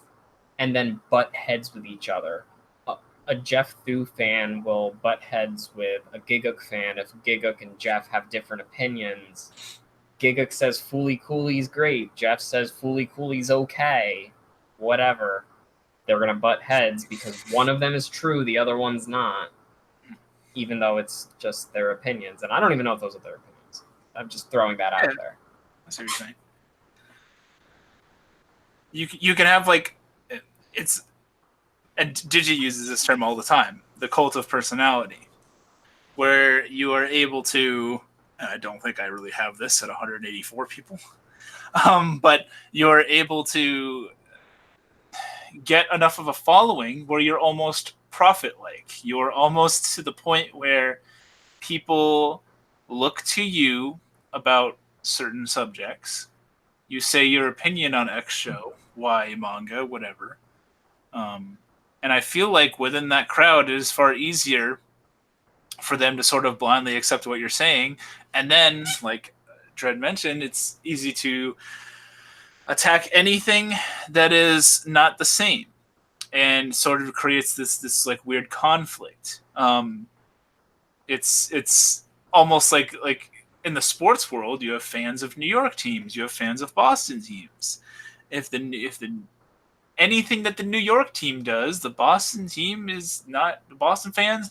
and then butt heads with each other a Jeff Thu fan will butt heads with a Giguk fan if Giguk and Jeff have different opinions. Giguk says Fooly Cooley's great. Jeff says Fooly Cooley's okay. Whatever. They're going to butt heads because one of them is true, the other one's not. Even though it's just their opinions. And I don't even know if those are their opinions. I'm just throwing that out there. That's what you're saying. You can have, like, it's, and Digi uses this term all the time, the cult of personality, where you are able to, and I don't think I really have this at 184 people, but you're able to get enough of a following where you're almost prophet-like. You're almost to the point where people look to you about certain subjects. You say your opinion on X show, Y manga, whatever. And I feel like within that crowd, it is far easier for them to sort of blindly accept what you're saying. And then, like Dredd mentioned, it's easy to attack anything that is not the same, and sort of creates this like weird conflict. It's almost like in the sports world, you have fans of New York teams, you have fans of Boston teams. If the anything that the New York team does, the Boston fans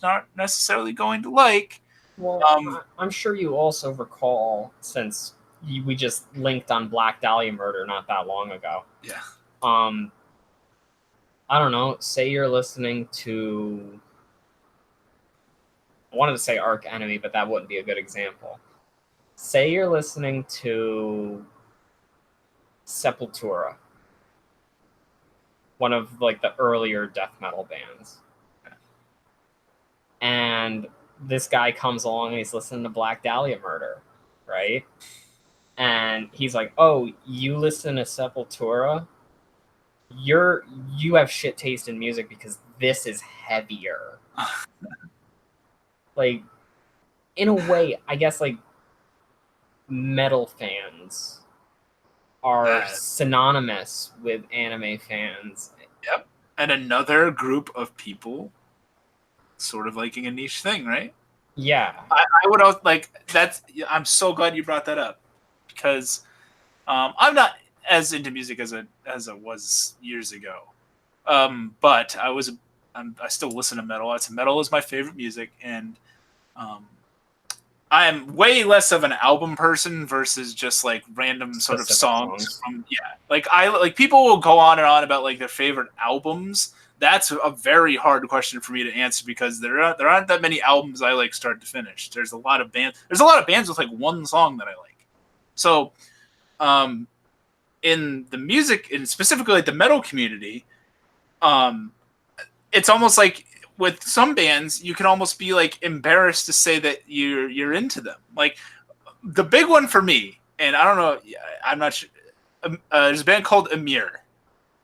not necessarily going to like. Well, I'm sure you also recall, since we just linked on Black Dahlia murder not that long ago. Yeah. I don't know. Say you're listening to. I wanted to say Arc Enemy, but that wouldn't be a good example. Say you're listening to Sepultura, one of like the earlier death metal bands, and this guy comes along and he's listening to Black Dahlia murder, right? And he's like, "Oh, you listen to Sepultura? You have shit taste in music because this is heavier." Like, in a way, I guess like metal fans are synonymous with anime fans. Yep. And another group of people sort of liking a niche thing, right? Yeah. I would like that's. I'm so glad you brought that up, because I'm not as into music as I was years ago. But I still listen to metal. Metal is my favorite music, and I'm way less of an album person versus just like random sort of songs from like people will go on and on about like their favorite albums. That's a very hard question for me to answer because there aren't that many albums I like start to finish. There's a lot of bands with like one song that I like. So in the music, and specifically like the metal community, it's almost like with some bands you can almost be like embarrassed to say that you're into them. Like the big one for me, and I don't know, I'm not sure. There's a band called Amir.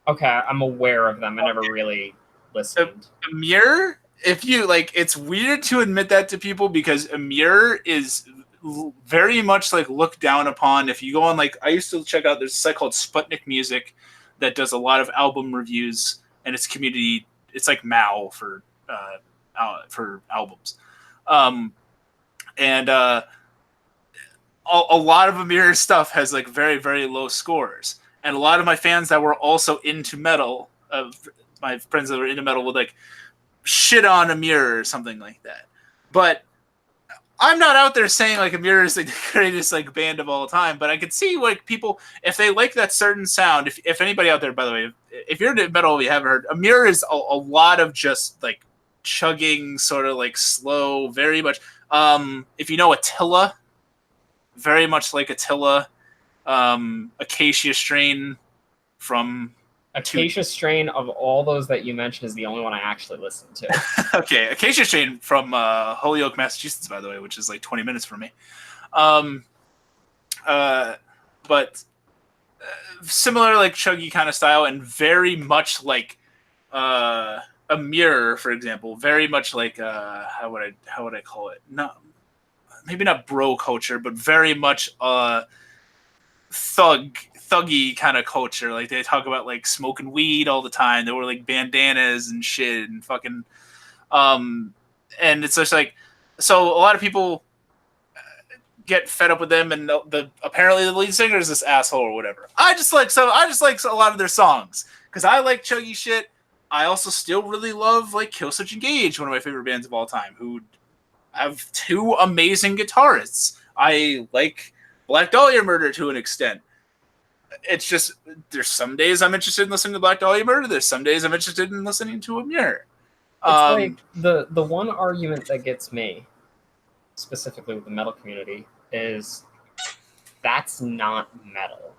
Okay, I'm aware of them. I never really listened. Amir, if you like, it's weird to admit that to people because Amir is very much like looked down upon. If you go on, like, I used to check out, there's a site called Sputnik Music that does a lot of album reviews, and it's community. It's like Mao for albums, and a lot of Amir's stuff has like very, very low scores. And a lot of my fans that were also into metal, my friends that were into metal would like shit on Amir or something like that. But I'm not out there saying like Amir is like the greatest like band of all time. But I could see like people, if they like that certain sound, if anybody out there, by the way, if you're into metal, you haven't heard, Amir is a lot of just like chugging, sort of like slow, very much. If you know Attila, very much like Attila. Acacia Strain from Acacia Strain, of all those that you mentioned, is the only one I actually listened to. Okay, Acacia Strain from Holyoke, Massachusetts, by the way, which is like 20 minutes from me. But similar like chuggy kind of style, and very much like Amir, for example, very much like how would I call it? Maybe not bro culture, but very much thuggy kind of culture. Like they talk about like smoking weed all the time. They were like bandanas and shit and fucking And it's just like, so a lot of people get fed up with them, and apparently the lead singer is this asshole or whatever. I just like a lot of their songs because I like chuggy shit. I also still really love like Killswitch Engage, one of my favorite bands of all time, who have two amazing guitarists. I like Black Dahlia Murder to an extent. It's just there's some days I'm interested in listening to Black Dahlia Murder. There's some days I'm interested in listening to Amir. It's like the one argument that gets me, specifically with the metal community, is that's not metal.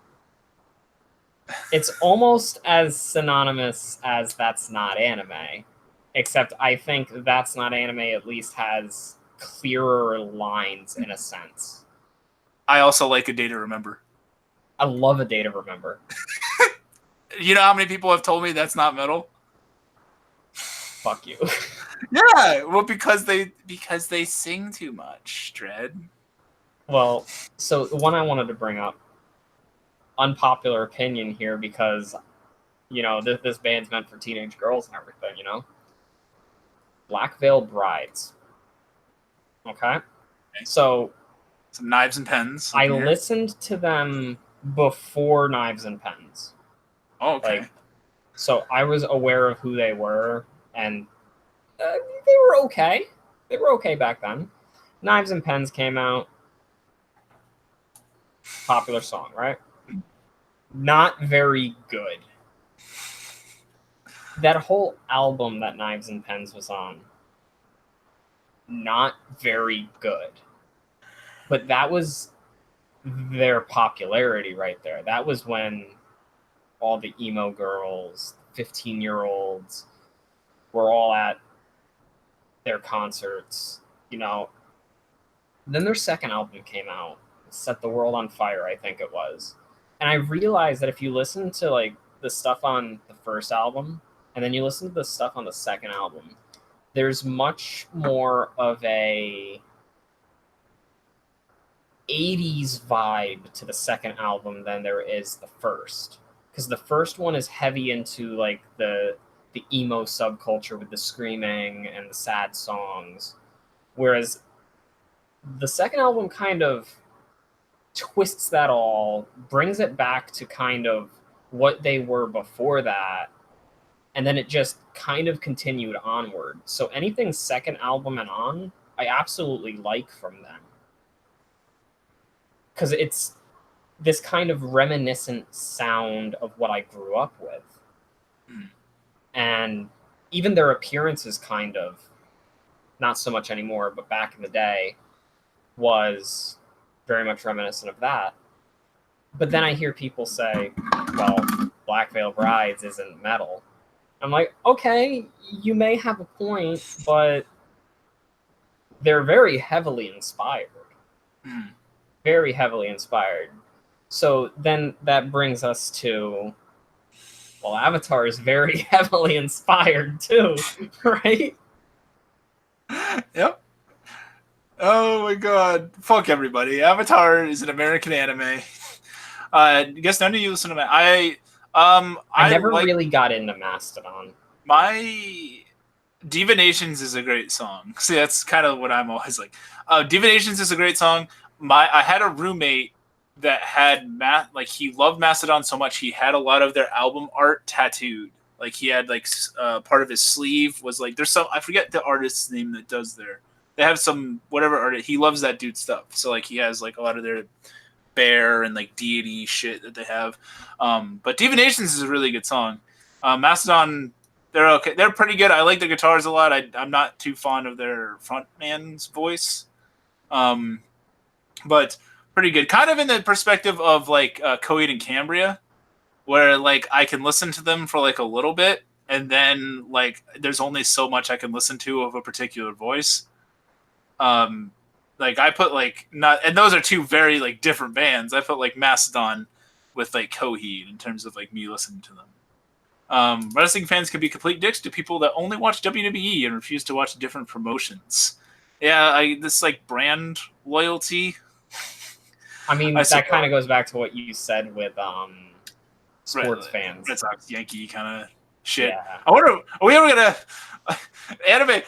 It's almost as synonymous as that's not anime, except I think that's not anime at least has clearer lines in a sense. I also like A Day to Remember. I love A Day to Remember. You know how many people have told me that's not metal? Fuck you. Yeah, well, because they sing too much, Dread. Well, so the one I wanted to bring up, unpopular opinion here, because you know this band's meant for teenage girls and everything. You know, Black Veil Brides. Okay, so some Knives and Pens. I listened to them before Knives and Pens. Oh, okay. Like, so I was aware of who they were, and they were okay. They were okay back then. Knives and Pens came out. Popular song, right? Not very good. That whole album that Knives and Pens was on, not very good. But that was their popularity right there. That was when all the emo girls, 15-year-olds, were all at their concerts, you know. Then their second album came out, Set the World on Fire, I think it was. And I realized that if you listen to like the stuff on the first album and then you listen to the stuff on the second album, there's much more of a 80s vibe to the second album than there is the first. Because the first one is heavy into like the emo subculture with the screaming and the sad songs. Whereas the second album kind of twists that all, brings it back to kind of what they were before that, and then it just kind of continued onward. So anything second album and on, I absolutely like from them. Because it's this kind of reminiscent sound of what I grew up with. And even their appearances kind of, not so much anymore, but back in the day, was very much reminiscent of that. But then I hear people say, well, Black Veil Brides isn't metal. I'm like, okay, you may have a point, but they're very heavily inspired. Very heavily inspired. So then that brings us to, well, Avatar is very heavily inspired too, right? Yep. Oh my god. Fuck everybody. Avatar is an American anime. I guess none of you listen to me. I never really got into Mastodon. My Divinations is a great song. See, that's kind of what I'm always like. Divinations is a great song. I had a roommate that had he loved Mastodon so much he had a lot of their album art tattooed. Like he had like part of his sleeve was like there's some, I forget the artist's name that does their, they have some whatever artist, he loves that dude stuff. So like he has like a lot of their bear and like deity shit that they have. But Divinations is a really good song. Mastodon, they're okay. They're pretty good. I like the guitars a lot. I'm not too fond of their frontman's voice. But pretty good. Kind of in the perspective of like Coheed and Cambria, where like I can listen to them for like a little bit and then like there's only so much I can listen to of a particular voice. Like I put like not, and those are two very like different bands. I put like Mastodon with like Coheed in terms of like me listening to them. Wrestling fans can be complete dicks to people that only watch WWE and refuse to watch different promotions. Yeah, this like brand loyalty. I mean, that kind of goes back to what you said with sports fans. Red Sox, Yankee kind of shit. Yeah. I wonder, are we ever gonna anime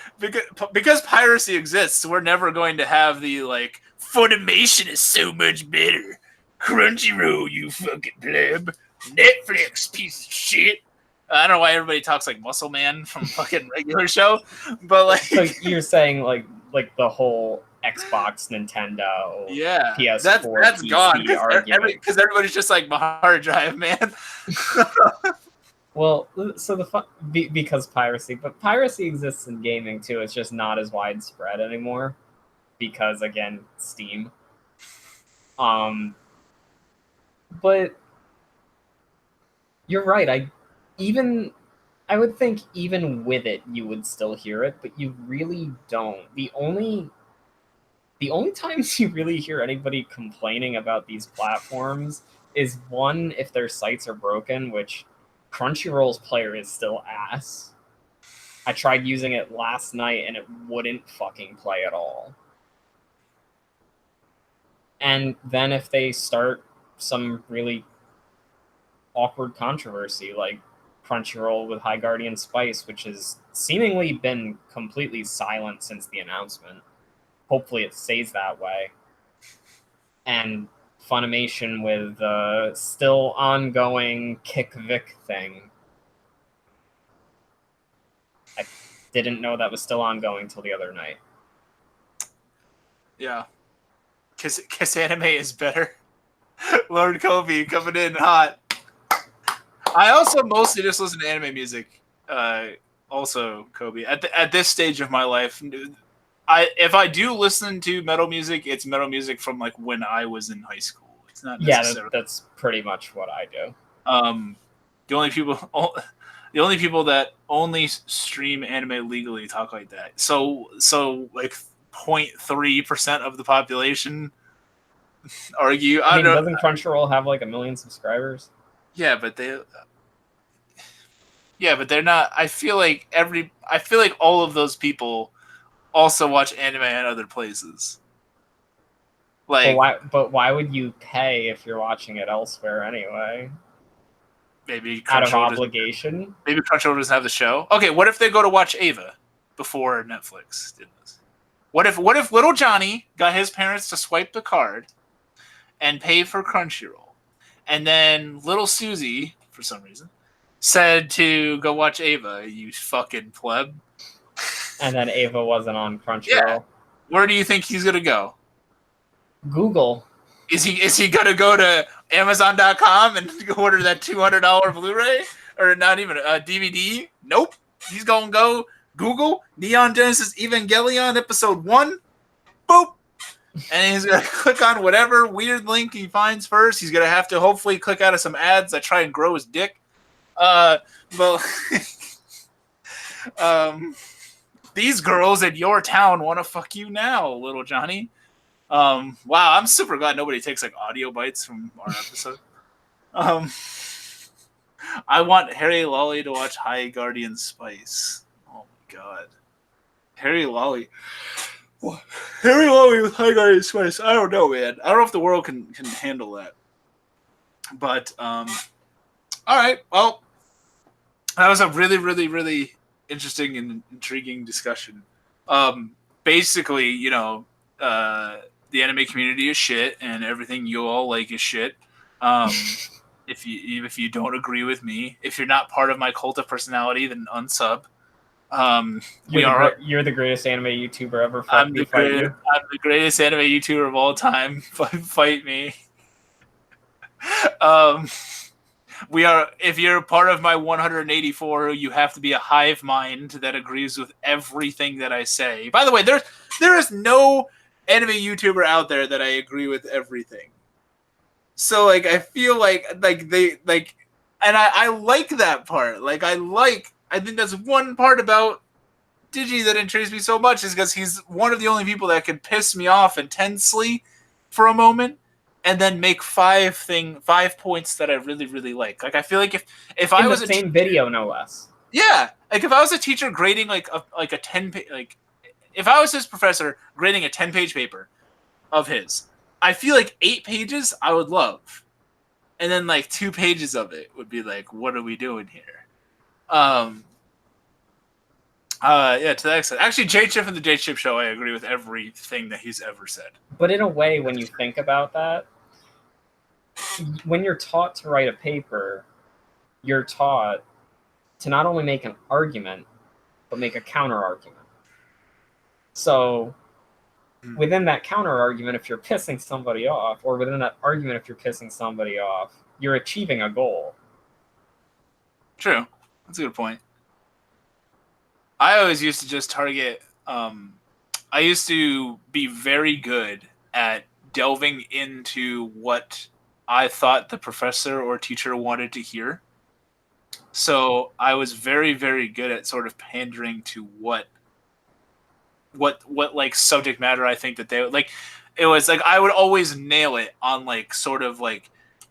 because piracy exists? We're never going to have the like Funimation is so much better. Crunchyroll, you fucking pleb. Netflix, piece of shit. I don't know why everybody talks like Muscle Man from fucking regular show, but like, So you're saying like the whole Xbox, Nintendo, yeah, PS4, that's PC gone argument. because everybody's just like my hard drive, man. Well, so because piracy, but piracy exists in gaming too. It's just not as widespread anymore because again, Steam. But you're right. I would think even with it, you would still hear it, but you really don't. The only times you really hear anybody complaining about these platforms is one, if their sites are broken, which Crunchyroll's player is still ass. I tried using it last night and it wouldn't fucking play at all. And then if they start some really awkward controversy like Crunchyroll with High Guardian Spice, which has seemingly been completely silent since the announcement. Hopefully it stays that way. And Funimation with the still ongoing Kick Vic thing. I didn't know that was still ongoing till the other night. Yeah, Kiss Anime is better. Lord Kobe coming in hot. I also mostly just listen to anime music. Also, Kobe. At this stage of my life, if I do listen to metal music, it's metal music from like when I was in high school. It's not necessarily. Yeah, that's pretty much what I do. The only people that only stream anime legally talk like that. So like 0.3% of the population argue. I mean, doesn't Crunchyroll have like 1 million subscribers? Yeah, but they're not. I feel like all of those people also watch anime in other places. Like, why would you pay if you're watching it elsewhere anyway? Maybe out of obligation. Maybe Crunchyroll doesn't have the show. Okay, what if they go to watch Ava before Netflix did this? What if little Johnny got his parents to swipe the card and pay for Crunchyroll, and then little Susie, for some reason, said to go watch Ava, you fucking pleb. And then Ava wasn't on Crunchyroll. Yeah. Where do you think he's gonna go? Google. Is he gonna go to Amazon.com and order that $200 Blu-ray or not even a DVD? Nope. He's gonna go Google Neon Genesis Evangelion episode 1. Boop. And he's gonna click on whatever weird link he finds first. He's gonna have to hopefully click out of some ads that try and grow his dick. These girls in your town want to fuck you now, little Johnny. Wow, I'm super glad nobody takes like audio bites from our episode. I want Harry Lolly to watch High Guardian Spice. Oh my god, Harry Lolly with High Guardian Spice. I don't know, man. I don't know if the world can handle that. But all right, well, that was a really, really, really interesting and intriguing discussion. Basically, the anime community is shit, and everything you all like is shit. If you don't agree with me, if you're not part of my cult of personality, then unsub. You're the greatest anime YouTuber ever. I'm the greatest anime YouTuber of all time. Fight me. We are. If you're part of my 184, you have to be a hive mind that agrees with everything that I say. By the way, there is no anime YouTuber out there that I agree with everything. So like, I feel like they like, and I like that part. Like I think that's one part about Digi that intrigues me so much is because he's one of the only people that can piss me off intensely for a moment. And then make 5 points that I really, really like. Like I feel like if I was the same video, no less. Yeah, like if I was a teacher grading like a 10 like if I was his professor grading a 10-page paper of his, I feel like 8 pages I would love, and then like 2 pages of it would be like, what are we doing here? Um, yeah, to that extent. Actually, J Chip and the J Chip Show, I agree with everything that he's ever said. But in a way, when you think about that, when you're taught to write a paper, you're taught to not only make an argument, but make a counter argument. So within that counter argument, if you're pissing somebody off, or within that argument, if you're pissing somebody off, you're achieving a goal. True. That's a good point. I always used to just target. I used to be very good at delving into what I thought the professor or teacher wanted to hear. So I was very, very good at sort of pandering to what like subject matter I think that they would like. It was like I would always nail it on like sort of like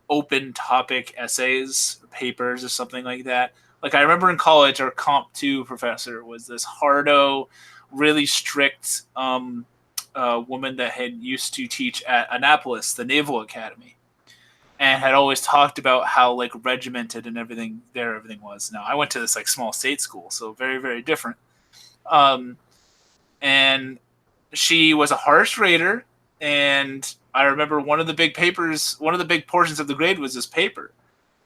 open topic essays, papers, or something like that. Like I remember in college, our Comp 2 professor was this hardo, really strict woman that had used to teach at Annapolis, the Naval Academy, and had always talked about how like regimented and everything was. Now I went to this like small state school, so very, very different. And she was a harsh rater, and I remember one of the big portions of the grade was this paper,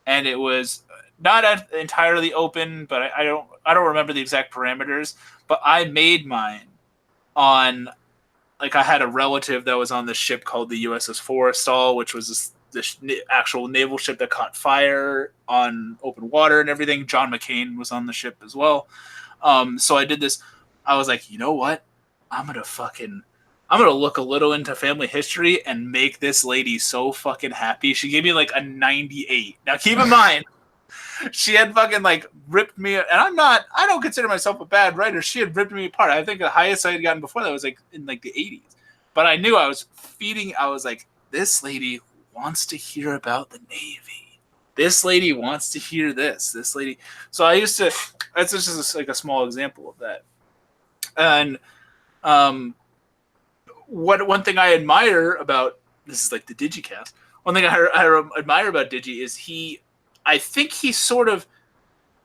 and it was not entirely open, but I don't remember the exact parameters, but I made mine on, like, I had a relative that was on this ship called the USS Forrestal, which was this actual naval ship that caught fire on open water and everything. John McCain was on the ship as well. So I did this. I was like, you know what? I'm gonna look a little into family history and make this lady so fucking happy. She gave me like a 98. Now keep in mind, she had fucking like ripped me, and I don't consider myself a bad writer. She had ripped me apart. I think the highest I had gotten before that was like in like the 80s. But I knew I was like, this lady wants to hear about the Navy. This lady wants to hear this. This lady. So I used to, that's just like a small example of that. And one thing I admire about, this is like the Digicast, one thing I admire about Digi is I think he sort of,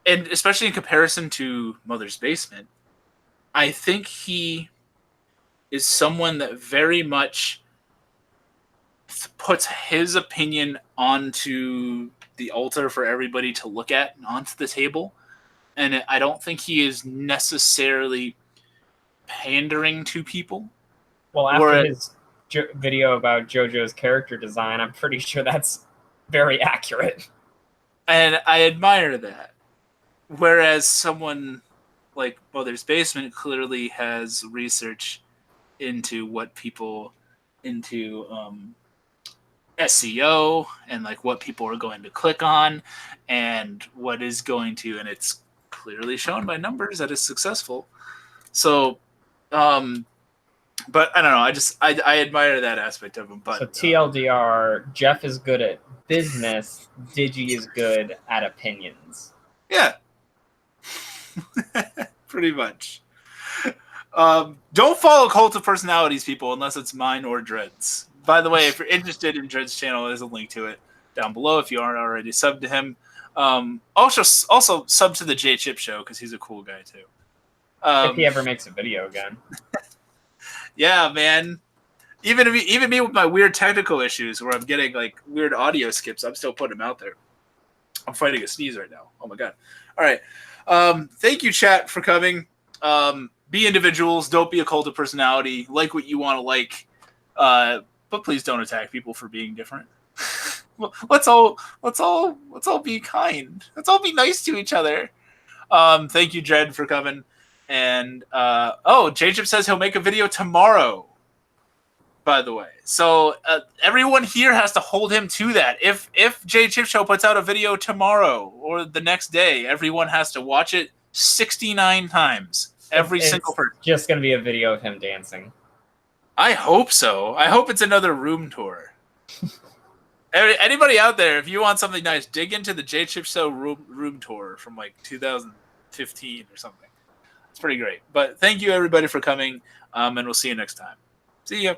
and especially in comparison to Mother's Basement, I think he is someone that very much puts his opinion onto the altar for everybody to look at and onto the table. And I don't think he is necessarily pandering to people. Well, after his video about JoJo's character design, I'm pretty sure that's very accurate. And I admire that. Whereas someone like Mother's Basement clearly has research into what people into SEO and like what people are going to click on and what is going to, and it's clearly shown by numbers that is successful. So, but I don't know. I admire that aspect of him. But so TLDR, Jeff is good at business. Digi is good at opinions. Yeah, pretty much. Don't follow Cult of Personalities, people, unless it's mine or Dread's. By the way, if you're interested in Dread's channel, there's a link to it down below if you aren't already subbed to him. Also sub to the J Chip Show because he's a cool guy too. If he ever makes a video again. Yeah, man. Even me with my weird technical issues where I'm getting like weird audio skips, I'm still putting them out there. I'm fighting a sneeze right now. Oh my god. All right. Thank you, chat, for coming. Be individuals. Don't be a cult of personality. Like what you want to like. But please don't attack people for being different. Let's all be kind. Let's all be nice to each other. Thank you, Jed, for coming. And J-Chip says he'll make a video tomorrow, by the way. So everyone here has to hold him to that. If J-Chip Show puts out a video tomorrow or the next day, everyone has to watch it 69 times. Every single person. It's just going to be a video of him dancing. I hope so. I hope it's another room tour. Anybody out there, if you want something nice, dig into the J-Chip Show room tour from like 2015 or something. It's pretty great. But thank you, everybody, for coming, and we'll see you next time. See ya.